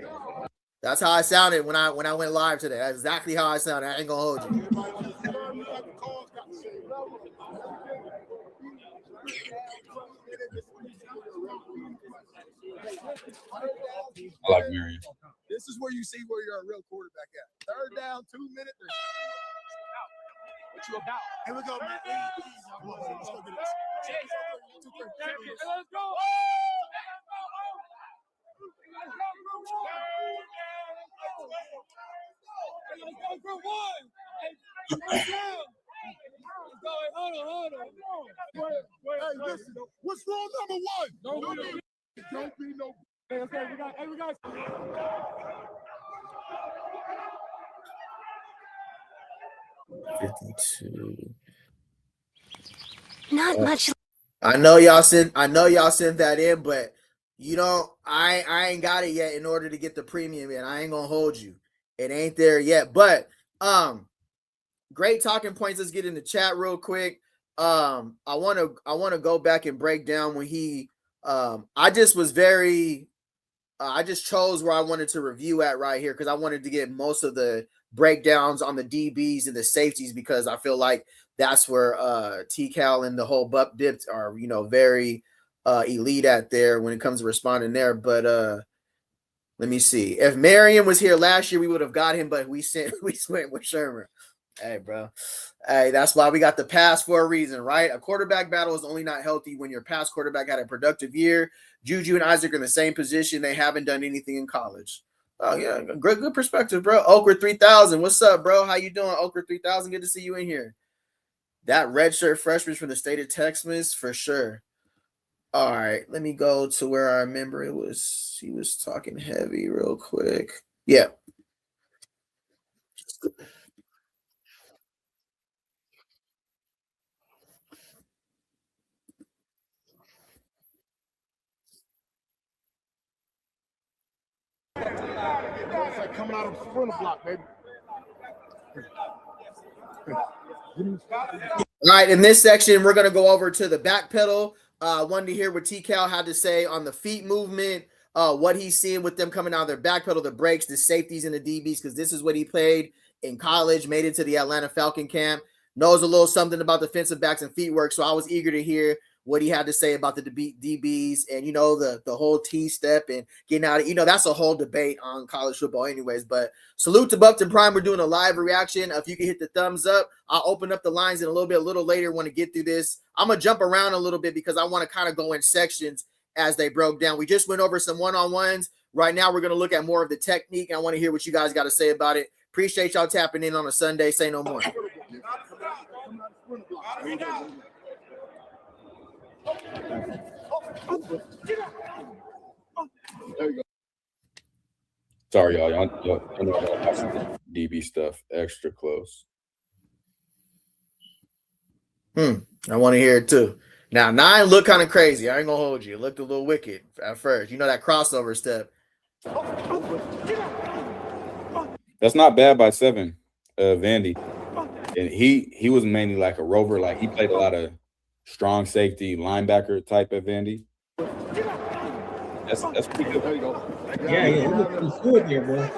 God. That's how I sounded when I went live today. That's exactly how I sounded. I ain't gonna hold you. I like Marion. This is where you see where you're a real quarterback at. Third down, 2 minutes. What you about? Here we go, man. Let's go get it. Let's go. Let's go for one. Hold on. Hey, listen, what's rule number one? Don't be no. Hey, we got. Not much. I know y'all sent that in, but You don't. I ain't got it yet. In order to get the premium, yet I ain't gonna hold you. It ain't there yet. But great talking points. Let's get in the chat real quick. I wanna go back and break down when he. I just was very. I just chose where I wanted to review at right here because I wanted to get most of the breakdowns on the DBs and the safeties because I feel like that's where T-Cal and the whole Bup Dips are, very elite at there when it comes to responding there. But let me see. If Marion was here last year, we would have got him, but we went with Shermer. Hey, bro. Hey, that's why we got the pass for a reason, right? A quarterback battle is only not healthy when your past quarterback had a productive year. Juju and Isaac are in the same position. They haven't done anything in college. Oh, yeah. Good perspective, bro. Okra 3000. What's up, bro? How you doing, Okra 3000? Good to see you in here. That redshirt freshman from the state of Texas, for sure. All right. Let me go to where I remember he was talking heavy real quick. Yeah. It's like coming out of a sprinter block, baby. All right, in this section, we're going to go over to the backpedal. Wanted to hear what T-Cal had to say on the feet movement, what he's seeing with them coming out of their backpedal, the breaks, the safeties, and the DBs, because this is what he played in college, made it to the Atlanta Falcon camp, knows a little something about defensive backs and feet work, so I was eager to hear what he had to say about the DBs and, the whole T-step and getting out of, that's a whole debate on college football anyways, but salute to BuffedInPrime. We're doing a live reaction. If you can hit the thumbs up, I'll open up the lines in a little later. Want to get through this. I'm going to jump around a little bit because I want to kind of go in sections as they broke down. We just went over some one-on-ones. Right now, we're going to look at more of the technique. I want to hear what you guys got to say about it. Appreciate y'all tapping in on a Sunday. Say no more. Sorry, y'all. Y'all know I watch the DB stuff extra close. I want to hear it too. Now, 9 looked kind of crazy. I ain't going to hold you. It looked a little wicked at first. That crossover step. That's not bad by 7, Vandy. And he was mainly like a rover. Like, he played a lot of strong safety, linebacker type of Vandy. That's pretty good. There you go. Yeah, it looked pretty good there, bro.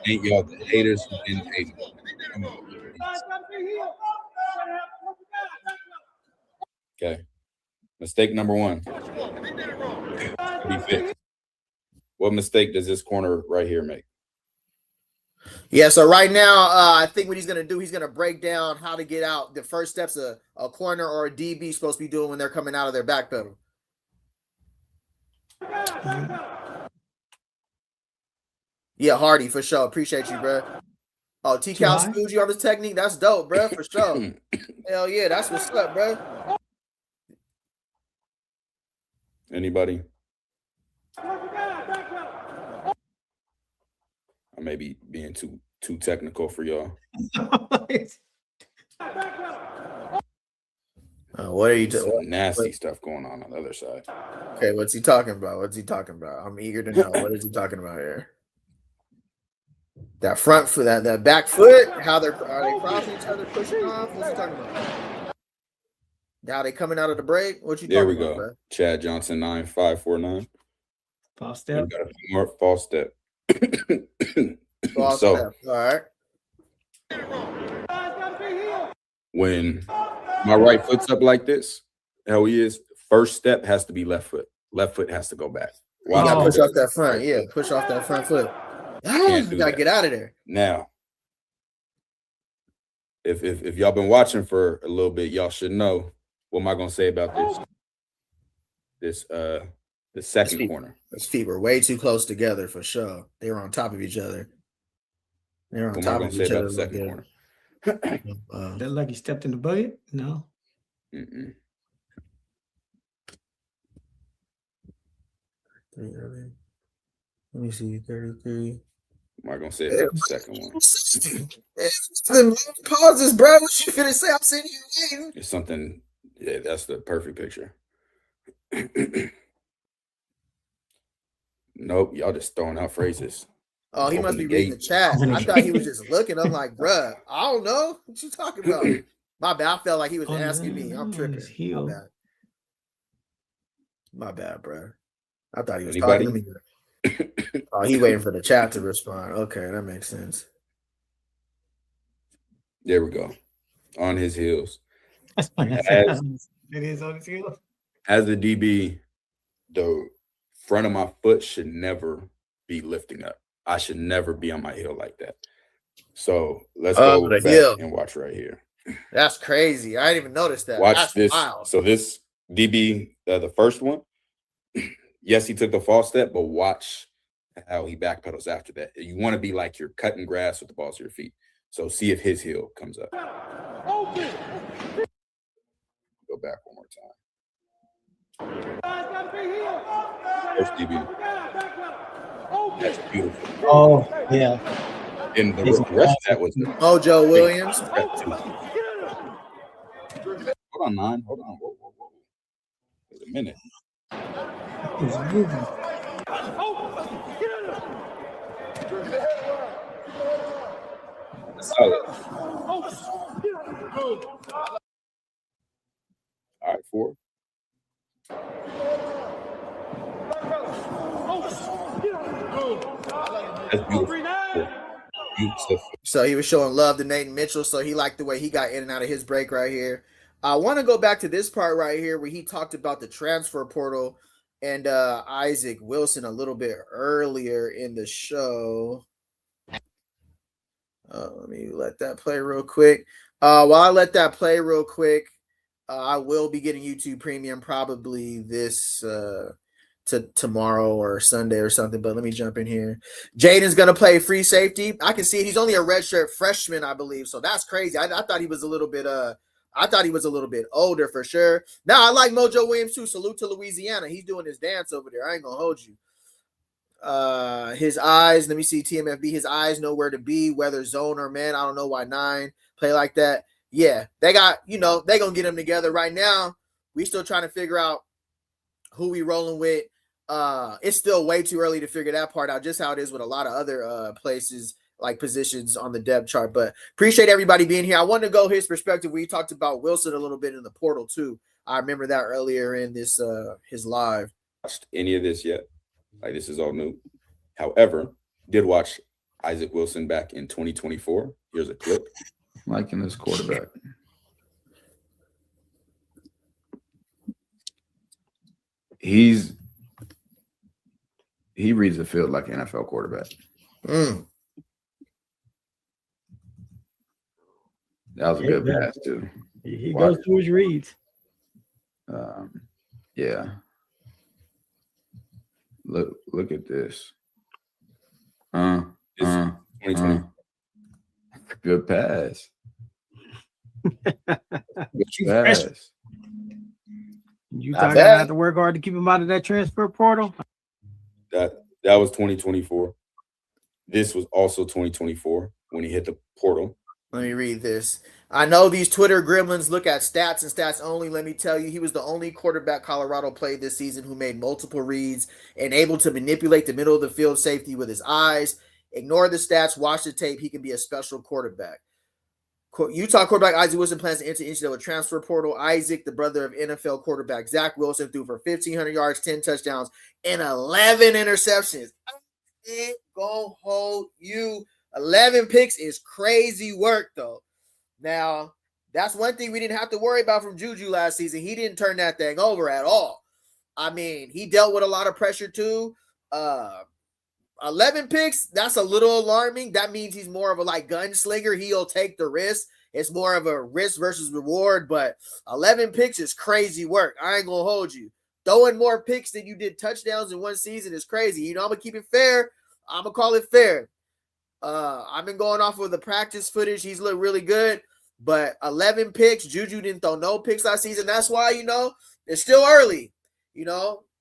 Ain't y'all the haters who didn't hate it? Okay. Mistake number 1. Be fixed. What mistake does this corner right here make? Yeah, so right now, I think what he's going to do, he's going to break down how to get out the first steps a corner or a DB supposed to be doing when they're coming out of their backpedal. Yeah, Hardy, for sure. Appreciate you, bro. Oh, T-Cal schooled you on this technique? That's dope, bro, for sure. Hell yeah, that's what's up, bro. Anybody? I may be being too technical for y'all. What are you doing? Nasty stuff going on the other side. Okay, what's he talking about? I'm eager to know. What is he talking about here? That front foot, that back foot, are they crossing each other, pushing off? What's he talking about? Now they coming out of the break? What you there talking we about, go. bro? Chad Johnson 9549. False step. Got a few more false step. False step. All right. When my right foot's up like this, how he is, first step has to be left foot. Left foot has to go back. You gotta push off that front. Yeah, push off that front foot. You gotta get out of there. Now, if y'all been watching for a little bit, y'all should know what am I gonna say about the second corner. His feet were way too close together for sure. They were on top of each other. They were on top of each other. The second corner. That like he stepped in the bucket? No. Mm-mm. Let me see, 33. I'm not gonna say it for the second one. Pauses, bro. What you finna say? I'm sitting here waiting. It's something. Yeah, that's the perfect picture. Nope, y'all just throwing out phrases. Oh, he Open must the be reading the gate. chat. I thought he was just looking. I'm like, bruh, I don't know what you talking about. My bad. I felt like he was asking me. I'm tripping. My bad. My bad, bro. I thought he was talking to me. Oh, he waiting for the chat to respond. Okay, that makes sense. There we go. On his heels. It is on his heels. As a DB, the front of my foot should never be lifting up. I should never be on my heel like that. So let's go back and watch right here. That's crazy. I didn't even notice that. Watch That's this. wild. So this DB, the first one, yes, he took the false step, but watch how he backpedals after that. You want to be like you're cutting grass with the balls of your feet. So see if his heel comes up. Go back one more time. First DB. That's beautiful. Oh, yeah. And the rest of that was Mojo Williams. Hold on, 9. Hold on. Whoa. Wait a minute. He's moving. Solid. All right, 4. That's beautiful. So he was showing love to Nathan Mitchell. So he liked the way he got in and out of his break right here. I want to go back to this part right here where he talked about the transfer portal and Isaac Wilson a little bit earlier in the show. Let me let that play real quick. While I let that play real quick, I will be getting YouTube Premium probably this tomorrow or Sunday or something, but let me jump in here. Jaden's gonna play free safety. I can see it. He's only a redshirt freshman, I believe, so that's crazy. I thought he was a little bit older for sure. Now I like Mojo Williams too. Salute to Louisiana. He's doing his dance over there. I ain't gonna hold you. His eyes, let me see TMFB. His eyes know where to be, whether zone or man. I don't know why 9 play like that. Yeah, they got, they gonna get them together right now. We still trying to figure out who we rolling with. It's still way too early to figure that part out, just how it is with a lot of other places like positions on the depth chart. But appreciate everybody being here. I want to go his perspective where he talked about Wilson a little bit in the portal too. I remember that earlier in this his live. Watched any of this yet? Like, this is all new. However, did watch Isaac Wilson back in 2024. Here's a clip. Liking this quarterback. He reads the field like an NFL quarterback. Mm. That was a good pass too. He goes through his reads. Yeah. Look at this. 2020. Good pass. You Pass. You thought I had to work hard to keep him out of that transfer portal? That was 2024. This was also 2024 when he hit the portal. Let me read this. I know these Twitter gremlins look at stats and stats only. Let me tell you, he was the only quarterback Colorado played this season who made multiple reads and able to manipulate the middle of the field safety with his eyes. Ignore the stats, watch the tape. He can be a special quarterback. Utah quarterback Isaac Wilson plans to enter into a transfer portal. Isaac, the brother of NFL quarterback Zach Wilson, threw for 1,500 yards, 10 touchdowns, and 11 interceptions. I ain't gonna hold you. 11 picks is crazy work, though. Now, that's one thing we didn't have to worry about from Juju last season. He didn't turn that thing over at all. I mean, he dealt with a lot of pressure, too. 11 picks, that's a little alarming. That means he's more of a gunslinger. He'll take the risk. It's more of a risk versus reward, but 11 picks is crazy work. I ain't gonna hold you. Throwing more picks than you did touchdowns in one season is crazy. I'm gonna keep it fair. I'm gonna call it fair. I've been going off of the practice footage. He's looked really good, but 11 picks. Juju didn't throw no picks last season. That's why, it's still early.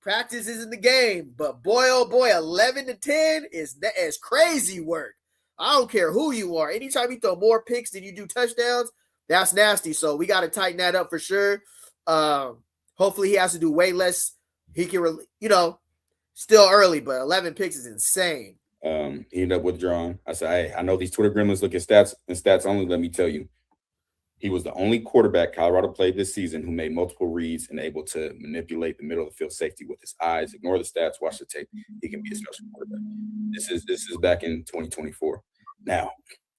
Practice isn't the game, but boy, oh boy, 11-10 is crazy work. I don't care who you are. Anytime you throw more picks than you do touchdowns, that's nasty. So we got to tighten that up for sure. Hopefully he has to do way less. He can, still early, but 11 picks is insane. He ended up withdrawing. I said, hey, I know these Twitter gremlins look at stats and stats only. Let me tell you, he was the only quarterback Colorado played this season who made multiple reads and able to manipulate the middle of the field safety with his eyes. Ignore the stats, watch the tape. He can be a special quarterback. This is back in 2024. Now,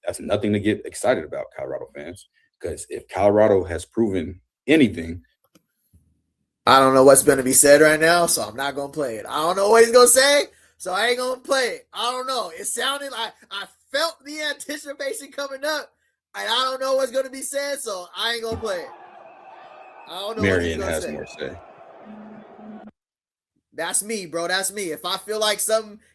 that's nothing to get excited about, Colorado fans, because if Colorado has proven anything, I don't know what's going to be said right now, so I'm not going to play it. I don't know what he's going to say, so I ain't going to play it. I don't know. It sounded like I felt the anticipation coming up, and I don't know what's going to be said, so I ain't going to play it. I don't know Marion what he's has say. more say. That's me, bro. That's me. If I feel like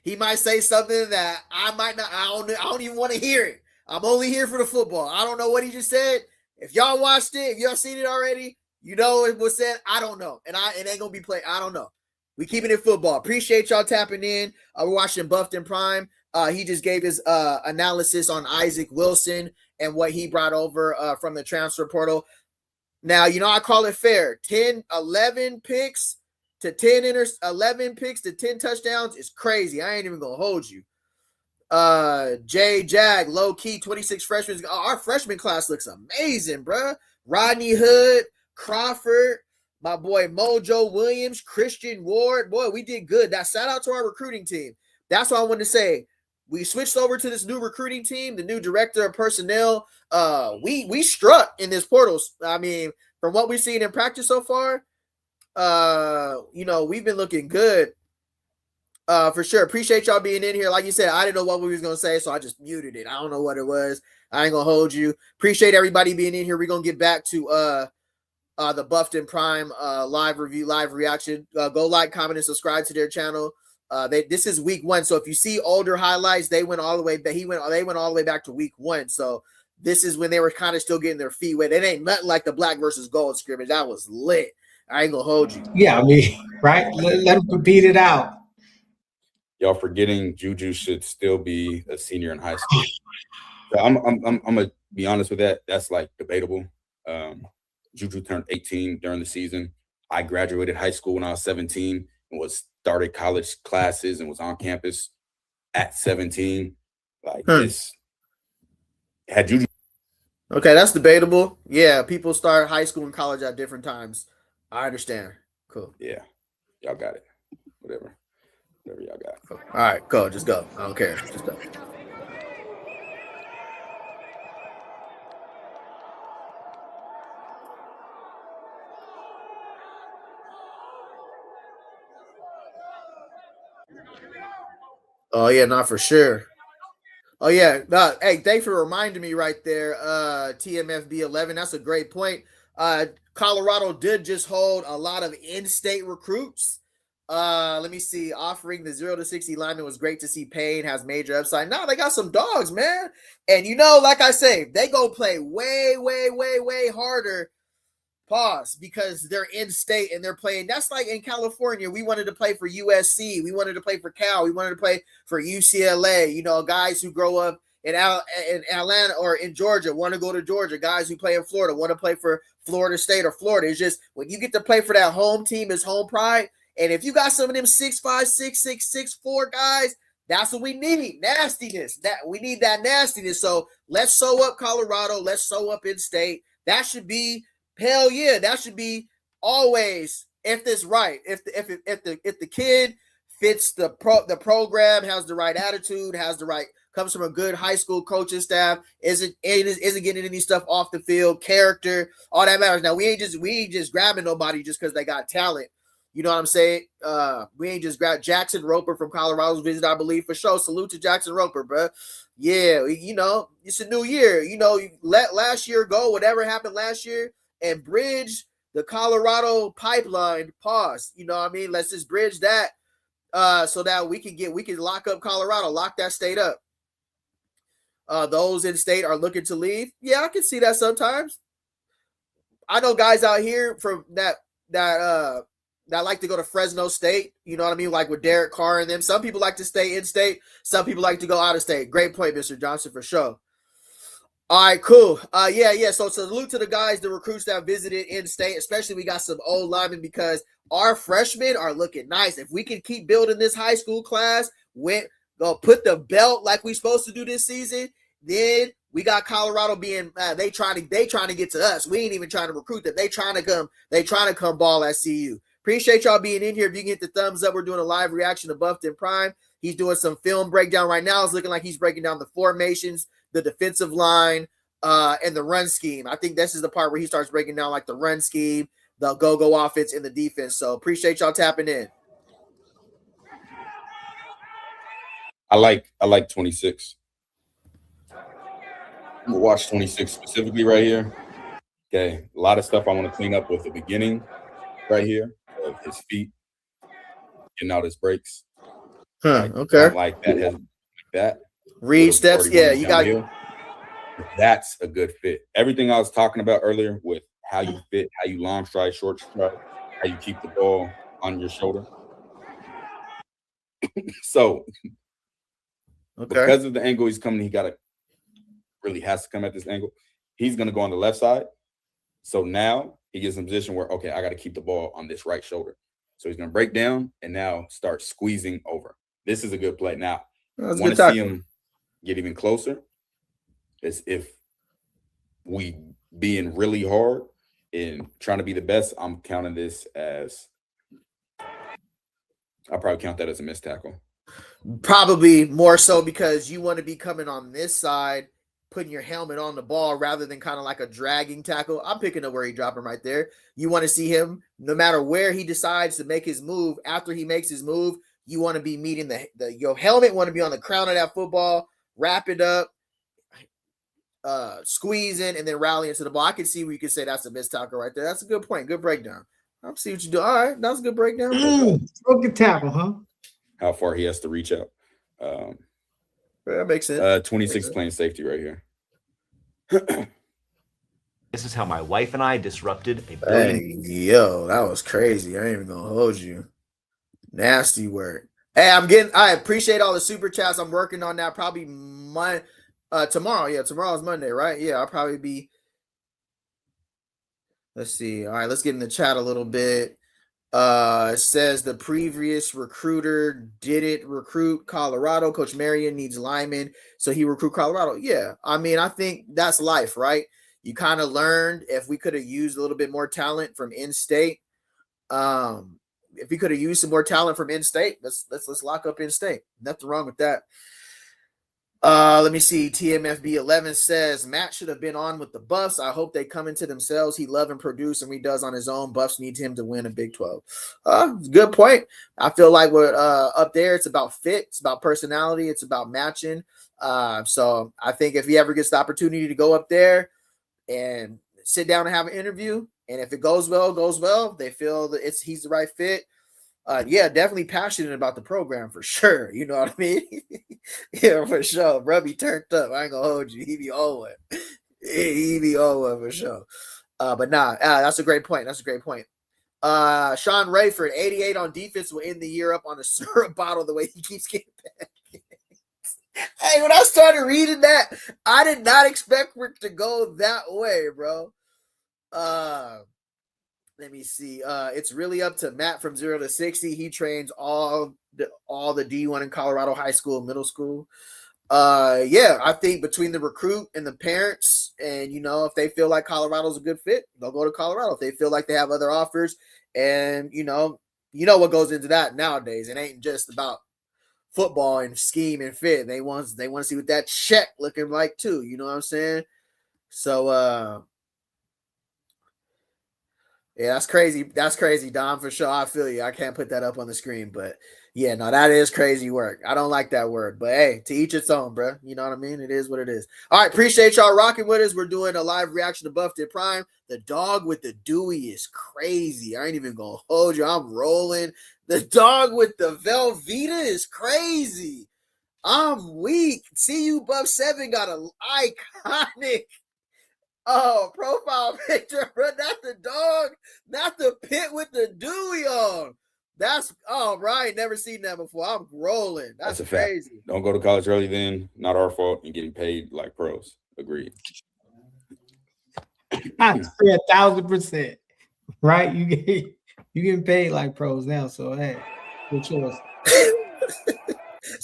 he might say something that I might not, I don't even want to hear it. I'm only here for the football. I don't know what he just said. If y'all watched it, if y'all seen it already, you know it was said. I don't know, and it ain't gonna be played. I don't know. We keeping it football. Appreciate y'all tapping in. We're watching Buffed in Prime. He just gave his analysis on Isaac Wilson and what he brought over from the transfer portal. Now, I call it fair. 11 picks to 11 picks to 10 touchdowns is crazy. I ain't even gonna hold you. Jay Jag, low key, 26 freshmen. Our freshman class looks amazing, bruh. Rodney Hood, Crawford, my boy Mojo Williams, Christian Ward. Boy, we did good. That shout out to our recruiting team. That's what I wanted to say. We switched over to this new recruiting team, the new director of personnel. We struck in this portal. I mean, from what we've seen in practice so far, we've been looking good. For sure. Appreciate y'all being in here. Like you said, I didn't know what we was gonna say, so I just muted it. I don't know what it was. I ain't gonna hold you. Appreciate everybody being in here. We're gonna get back to the Buffed in Prime live review, live reaction. Go like, comment, and subscribe to their channel. This is week 1, so if you see older highlights, they went all the way. They went all the way back to week 1. So this is when they were kind of still getting their feet wet. It ain't nothing like the black versus gold scrimmage. That was lit. I ain't gonna hold you. Yeah, I mean, right? Let them beat it out. Y'all forgetting Juju should still be a senior in high school. So I'm gonna be honest with that. That's like debatable. Juju turned 18 during the season. I graduated high school when I was 17 and started college classes and was on campus at 17. This had Juju. Okay, that's debatable. Yeah, people start high school and college at different times. I understand. Cool. Yeah, y'all got it. Whatever y'all got. Cool. All right, go. Just go. I don't care. Just go. Oh yeah, not for sure. Oh yeah, hey, thanks for reminding me right there. TMFB 11. That's a great point. Colorado did just hold a lot of in-state recruits. Let me see. Offering the 0 to 60 lineman was great to see. Payne has major upside. Nah, they got some dogs, man. And like I say, they go play way, way, way, way harder. Pause, because they're in state and they're playing. That's like in California. We wanted to play for USC. We wanted to play for Cal. We wanted to play for UCLA. Guys who grow up in Atlanta or in Georgia want to go to Georgia. Guys who play in Florida want to play for Florida State or Florida. It's just when you get to play for that home team, is home pride. And if you got some of them 6'5", 6'6", 6'4" guys, that's what we need. Nastiness. We need that nastiness. So let's sew up Colorado. Let's sew up in state. That should be. Hell yeah, that should be always, if this right. If the kid fits the program, has the right attitude, comes from a good high school coaching staff, isn't getting any stuff off the field, character, all that matters. Now we ain't just grabbing nobody just because they got talent. You know what I'm saying? We ain't just grabbed Jackson Roper from Colorado's visit, I believe, for sure. Salute to Jackson Roper, bro. Yeah, it's a new year. Let last year go, whatever happened last year, and bridge the Colorado pipeline. Pause. You know what I mean? Let's just bridge that so that we can lock up Colorado, lock that state up. Those in state are looking to leave. Yeah, I can see that sometimes. I know guys out here from that that like to go to Fresno State. You know what I mean? Like with Derek Carr and them. Some people like to stay in state. Some people like to go out of state. Great point, Mr. Johnson, for sure. All right, cool. Yeah. So salute to the guys, the recruits that visited in state, especially we got some old linemen because our freshmen are looking nice. If we can keep building this high school class, go put the belt like we supposed to do this season, then we got Colorado being they trying to get to us. We ain't even trying to recruit them. They trying to come ball at CU. Appreciate y'all being in here. If you can hit the thumbs up, we're doing a live reaction to Buffed in Prime. He's doing some film breakdown right now. It's looking like he's breaking down the formations, the defensive line, and the run scheme. I think this is the part where he starts breaking down like the run scheme, the go-go offense, and the defense. So appreciate y'all tapping in. I like 26. We'll watch 26 specifically right here. Okay, a lot of stuff I want to clean up with the beginning right here of his feet, getting out his brakes. Okay. Like that. Read steps. Yeah, you got. That's a good fit. Everything I was talking about earlier with how you fit, how you long stride, short stride, how you keep the ball on your shoulder. So, because of the angle he's coming, he really has to come at this angle. He's going to go on the left side. So now he gets in a position where, okay, I got to keep the ball on this right shoulder. So he's going to break down and now start squeezing over. This is a good play. Now, I want to see him get even closer. As if we being really hard and trying to be the best, I'm counting this as I'll probably count that as a missed tackle. Probably more so because you want to be coming on this side, putting your helmet on the ball rather than kind of like a dragging tackle. I'm picking up where he dropped him right there. You want to see him, no matter where he decides to make his move, after he makes his move, you want to be meeting your helmet, want to be on the crown of that football, wrap it up, squeeze in, and then rally into the ball. I can see where you could say that's a missed tackle right there. That's a good point. Good breakdown. I'll see what you do. All right, that was a good breakdown. Broken tackle, huh? How far he has to reach out. That makes sense. 26 playing safety right here. This is how my wife and I disrupted a billion. Hey, yo, that was crazy. I ain't even gonna hold you. Nasty word. Hey, I appreciate all the super chats. I'm working on that probably tomorrow. Yeah, tomorrow's Monday, right? Yeah, I'll probably be. Let's see. All right, let's get in the chat a little bit. It says the previous recruiter didn't recruit Colorado. Coach Marion needs linemen, so he recruit Colorado. Yeah, I mean, I think that's life, right? You kind of learned if we could have used a little bit more talent from in-state. If we could have used some more talent from in-state, let's lock up in-state. Nothing wrong with that. Let me see. TMFB 11 says Matt should have been on with the Buffs. I hope they come into themselves. He love and produce, and he does on his own. Buffs need him to win a Big 12. Good point. I feel like we're up there. It's about fit. It's about personality. It's about matching. So I think if he ever gets the opportunity to go up there and sit down and have an interview, and if it goes well, they feel that he's the right fit. Yeah, definitely passionate about the program for sure. You know what I mean? Yeah, for sure. Bro, be turned up. I ain't gonna hold you. He be over. He be over for sure. But that's a great point. That's a great point. Sean Rayford, 88 on defense, will end the year up on a syrup bottle the way he keeps getting back. Hey, when I started reading that, I did not expect it to go that way, bro. Let me see. It's really up to Matt from 0 to 60. He trains all the D1 in Colorado high school, middle school. Yeah, I think between the recruit and the parents, and if they feel like Colorado's a good fit, they'll go to Colorado. If they feel like they have other offers, and you know what goes into that nowadays. It ain't just about football and scheme and fit. They want to see what that check looking like too. You know what I'm saying? So yeah, that's crazy. That's crazy, Dom, for sure. I feel you. I can't put that up on the screen, but yeah, no, that is crazy work. I don't like that word, but hey, to each its own, bro. You know what I mean? It is what it is. All right, appreciate y'all rocking with us. We're doing a live reaction to Buffed in Prime. The dog with the Dewey is crazy. I ain't even gonna hold you. I'm rolling. The dog with the Velveeta is crazy. I'm weak. CU Buff 7 got an iconic Oh, profile picture, bro. Not the dog, not the pit with the Dewey on. That's right. Never seen that before. I'm rolling. That's a fact. crazy. Don't go to college early then. Not our fault. And getting paid like pros. Agreed. I say 1,000%. Right? You getting paid like pros now. So hey, good choice.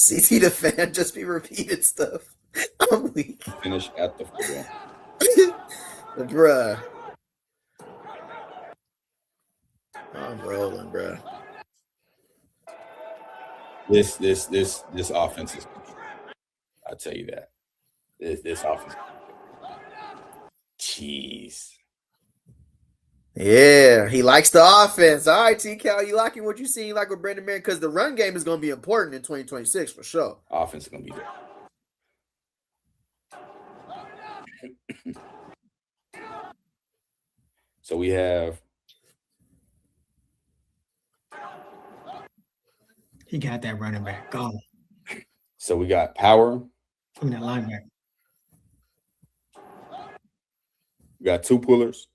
CT the fan just be repeating stuff. I'm weak. Finish at the football. Bruh. I'm rolling, bruh. This offense is. I'll tell you that. This offense. Jeez. Yeah, he likes the offense. All right, T-Cal, you liking what you see? You like with Brandon Marion? Because the run game is going to be important in 2026 for sure. Offense is going to be there. So we have. He got that running back. Go. So we got power. I mean, that linebacker. We got two pullers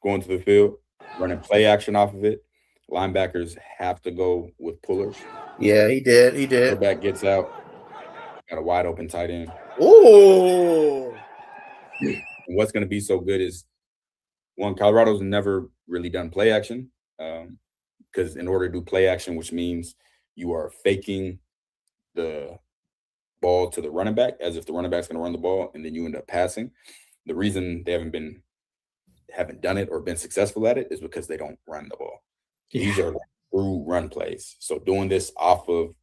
going to the field, running play action off of it. Linebackers have to go with pullers. Yeah, he did. Quarterback gets out. Got a wide open tight end. Ooh. And what's going to be so good is, one, Colorado's never really done play action because in order to do play action, which means you are faking the ball to the running back as if the running back's going to run the ball, and then you end up passing. The reason they haven't done it or been successful at it is because they don't run the ball. Yeah. These are true run plays. So doing this off of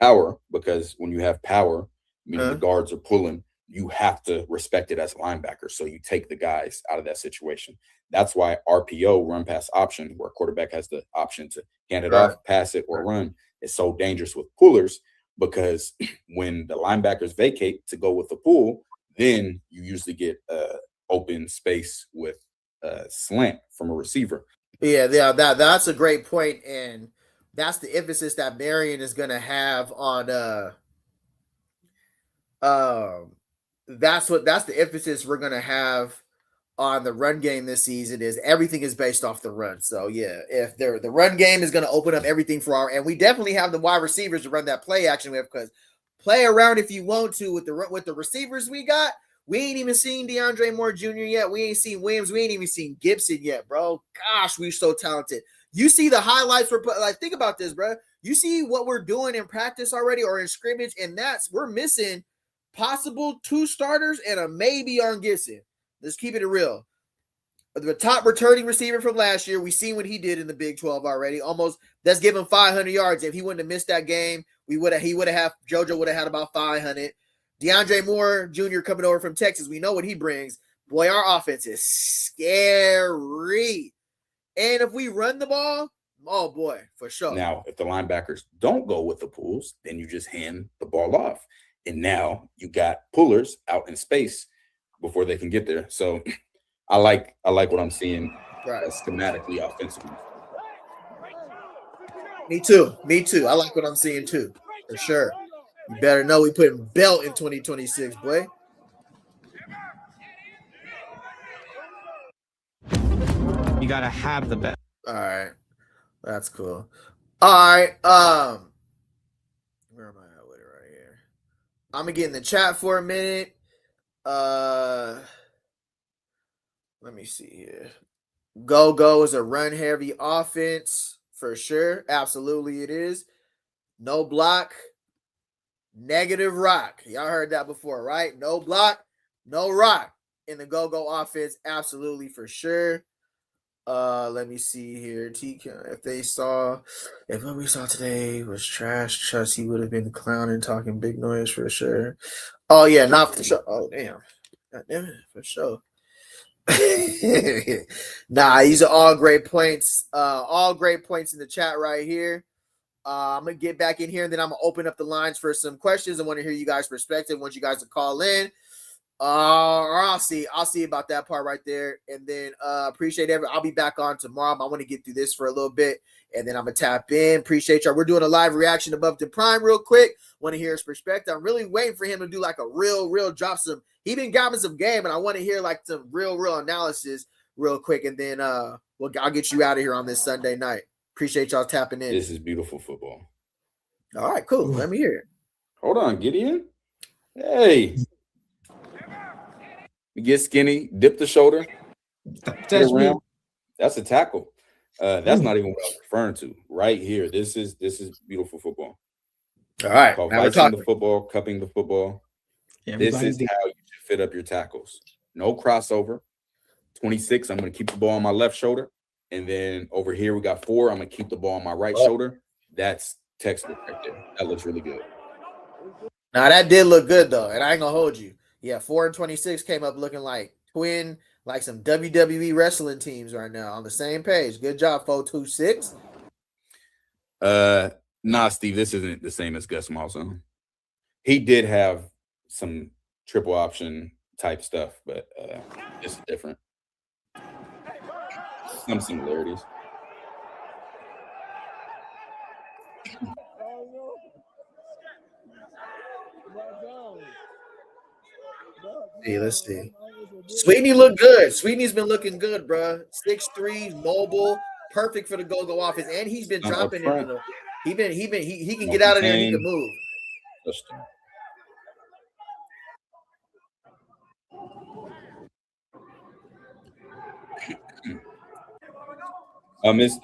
power, because when you have power, meaning the guards are pulling, you have to respect it as a linebacker. So you take the guys out of that situation. That's why RPO, run pass option, where quarterback has the option to hand it off, pass it, or run, is so dangerous with pullers, because when the linebackers vacate to go with the pull, then you usually get open space with slant from a receiver. Yeah, that's a great point, and that's the emphasis that Marion is going to have on. That's the emphasis we're going to have on the run game this season. Is everything is based off the run. So yeah, if the run game is going to open up everything for and we definitely have the wide receivers to run that play action with, because play around if you want to with the receivers we got. We ain't even seen DeAndre Moore Jr. yet. We ain't seen Williams. We ain't even seen Gibson yet, bro. Gosh, we're so talented. You see the highlights think about this, bro. You see what we're doing in practice already or in scrimmage, and we're missing possible 2 starters and a maybe on Gibson. Let's keep it real. The top returning receiver from last year, we seen what he did in the Big 12 already. Almost, that's given 500 yards. If he wouldn't have missed that game, JoJo would have had about 500. DeAndre Moore Jr. coming over from Texas, we know what he brings. Boy, our offense is scary. And if we run the ball, oh boy, for sure. Now, if the linebackers don't go with the pulls, then you just hand the ball off. And now you got pullers out in space before they can get there. So I like what I'm seeing schematically offensively. Me too. I like what I'm seeing too, for sure. You better know we putting belt in 2026, boy. You gotta have the belt. All right, that's cool. All right, where am I at with it right here? I'm gonna get in the chat for a minute. Let me see here. Go is a run heavy offense for sure. Absolutely, it is. No block. Negative rock. Y'all heard that before, right? No block, no rock in the go offense. Absolutely, for sure. Let me see here. If what we saw today was trash, he would have been clowning, talking big noise for sure. Oh yeah, not for sure. Oh damn. God damn it, for sure. Nah, these are all great points. All great points in the chat right here. I'm going to get back in here, and then I'm going to open up the lines for some questions. I want to hear you guys' perspective. I want you guys to call in. Or I'll see about that part right there. And then appreciate I'll be back on tomorrow. I want to get through this for a little bit, and then I'm gonna tap in. Appreciate y'all. We're doing a live reaction above the prime real quick. Want to hear his perspective. I'm really waiting for him to do like a real drop some. He been got me some game, and I want to hear like some real analysis real quick, and then I'll get you out of here on this Sunday night. Appreciate y'all tapping in. This is beautiful football. All right, cool. Let me hear it. Hold on, Gideon. Hey. You get skinny, dip the shoulder. That's a tackle. That's not even what I was referring to. Right here. This is beautiful football. All right. Viking the football, cupping the football. This is how you should fit up your tackles. No crossover. 26, I'm going to keep the ball on my left shoulder. And then over here, we got 4. I'm going to keep the ball on my right shoulder. That's textbook right there. That looks really good. Now, that did look good, though. And I ain't going to hold you. Yeah, 4 and 26 came up looking like some WWE wrestling teams right now on the same page. Good job, 426. Nah, Steve, this isn't the same as Gus Malzahn. He did have some triple option type stuff, but it's different. Some similarities. Hey, let's see. Sweetney looked good. Sweetney's been looking good, bro. 6'3", mobile, perfect for the go offense, and he's been dropping it. He can get out of there and he can move.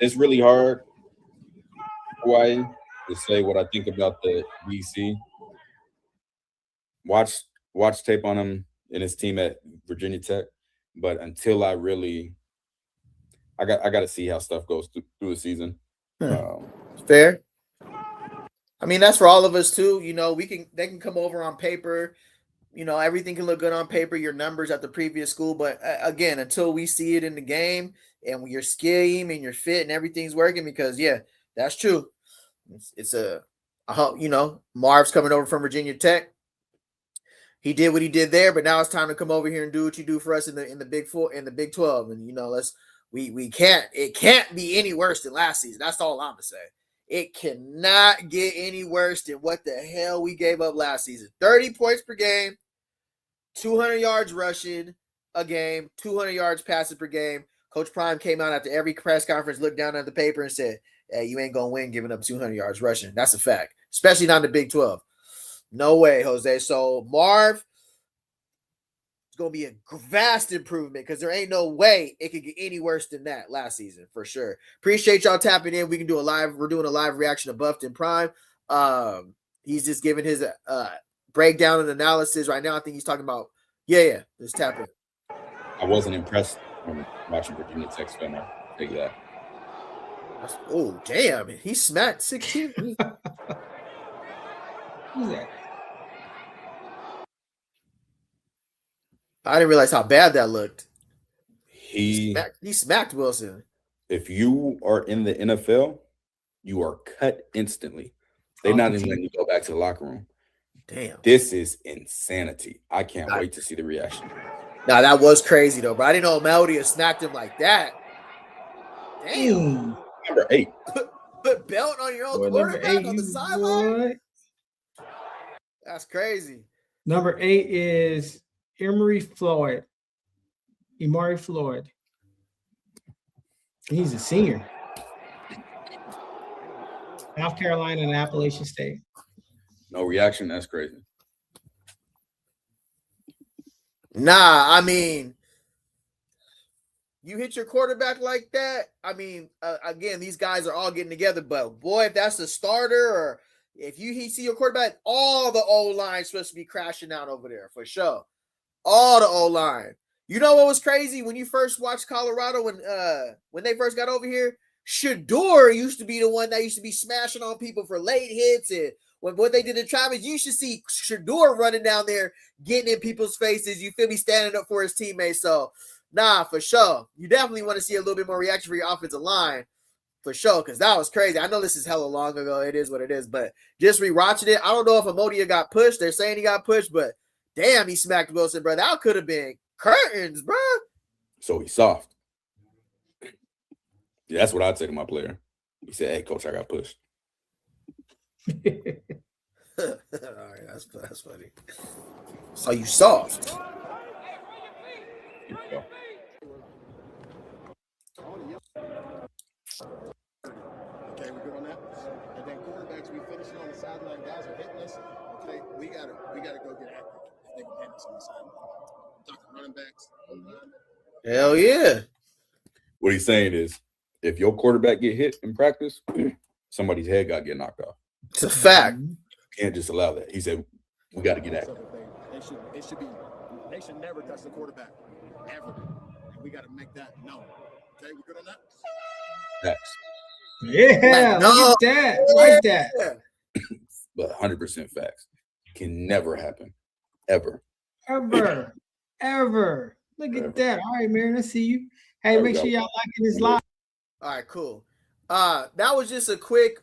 It's really hard, Hawaii, to say what I think about the BC. Watch tape on him and his team at Virginia Tech, but until I got to see how stuff goes through the season. Fair. I mean, that's for all of us too. You know, they can come over on paper. You know, everything can look good on paper, your numbers at the previous school, but again, until we see it in the game and your scheme and your fit and everything's working, because yeah, that's true. Marv's coming over from Virginia Tech. He did what he did there, but now it's time to come over here and do what you do for us in the Big 4 and the Big 12. And it can't be any worse than last season. That's all I'm gonna say. It cannot get any worse than what the hell we gave up last season. 30 points per game, 200 yards rushing a game, 200 yards passing per game. Coach Prime came out after every press conference, looked down at the paper and said, hey, you ain't gonna win giving up 200 yards rushing. That's a fact, especially not in the Big 12. No way, Jose. So Marv, it's going to be a vast improvement because there ain't no way it could get any worse than that last season for sure. Appreciate y'all tapping in. We're doing a live reaction of Buffed in Prime. He's just giving his breakdown and analysis right now. I think he's talking about, just tap in. I wasn't impressed when watching Virginia Tech's film. I'll take that. Oh, damn. He smacked 16. Who's that? I didn't realize how bad that looked. He smacked Wilson. If you are in the NFL, you are cut instantly. They're not even letting you go back to the locker room. Damn. This is insanity. I can't wait to see the reaction. Nah, that was crazy, though, bro. I didn't know Melody had smacked him like that. Damn. Number 8. Put belt on your own quarterback on the sideline? That's crazy. Number 8 is Emory Floyd. He's a senior. South Carolina and Appalachian State. No reaction. That's crazy. Nah, I mean, you hit your quarterback like that. I mean, again, these guys are all getting together, but boy, if that's a starter or if you see your quarterback, all the O-line supposed to be crashing out over there for sure. All the O-line. You know what was crazy when you first watched Colorado when they first got over here? Shador used to be the one that used to be smashing on people for late hits, and what they did in Travis, you should see Shador running down there, getting in people's faces. You feel me, standing up for his teammates. So, nah, for sure, you definitely want to see a little bit more reaction for your offensive line. For sure, because that was crazy. I know this is hella long ago. It is what it is. But just rewatching it, I don't know if Amodia got pushed. They're saying he got pushed, but Damn, he smacked Wilson, bro. That could have been curtains, bro. So he's soft. Yeah, that's what I'd say to my player. He said, "Hey, coach, I got pushed." All right, that's funny. So you soft. Here we go. Okay, we're good on that. And then quarterbacks, we finishing on the sideline. Guys are hitting us. Okay, we gotta go get active if they can hit us on the sideline. Talking running backs. Hell yeah. What he's saying is, if your quarterback get hit in practice, somebody's head got to get knocked off. It's a fact. You can't just allow that. He said, we got to get active. They should never touch the quarterback, ever. And we got to make that known. Okay, we good on that? Facts. Yeah, look at that. I like that. But 100% facts. Can never happen. Ever. Ever. Look at that. All right, Marion, I see you. Hey, make sure y'all liking this live. All right, cool. That was just a quick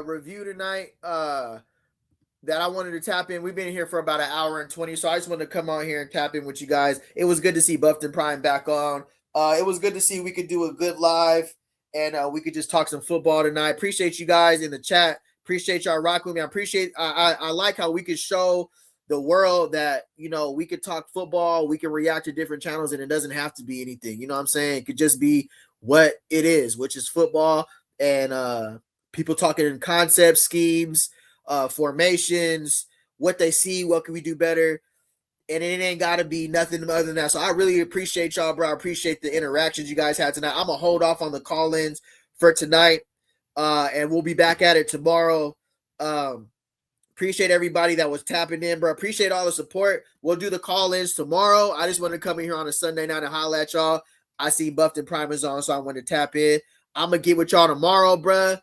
review tonight that I wanted to tap in. We've been here for about an hour and 20, so I just wanted to come on here and tap in with you guys. It was good to see Buffed and Prime back on. It was good to see we could do a good live and we could just talk some football tonight. Appreciate you guys in the chat. Appreciate y'all rocking with me. I like how we could show the world that, you know, we could talk football, we can react to different channels, and it doesn't have to be anything. You know what I'm saying? It could just be what it is, which is football, and people talking in concepts, schemes, formations, what they see, what can we do better, and it ain't got to be nothing other than that. So I really appreciate y'all, bro. I appreciate the interactions you guys had tonight. I'm going to hold off on the call-ins for tonight, and we'll be back at it tomorrow. Appreciate everybody that was tapping in, bro. Appreciate all the support. We'll do the call-ins tomorrow. I just wanted to come in here on a Sunday night and holler at y'all. I see Buffed and Prime is on, so I want to tap in. I'm going to get with y'all tomorrow, bro.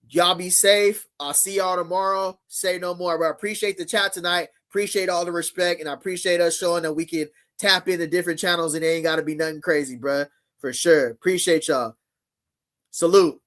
Y'all be safe. I'll see y'all tomorrow. Say no more, bro. Appreciate the chat tonight. Appreciate all the respect, and I appreciate us showing that we can tap into different channels, and it ain't got to be nothing crazy, bro. For sure. Appreciate y'all. Salute.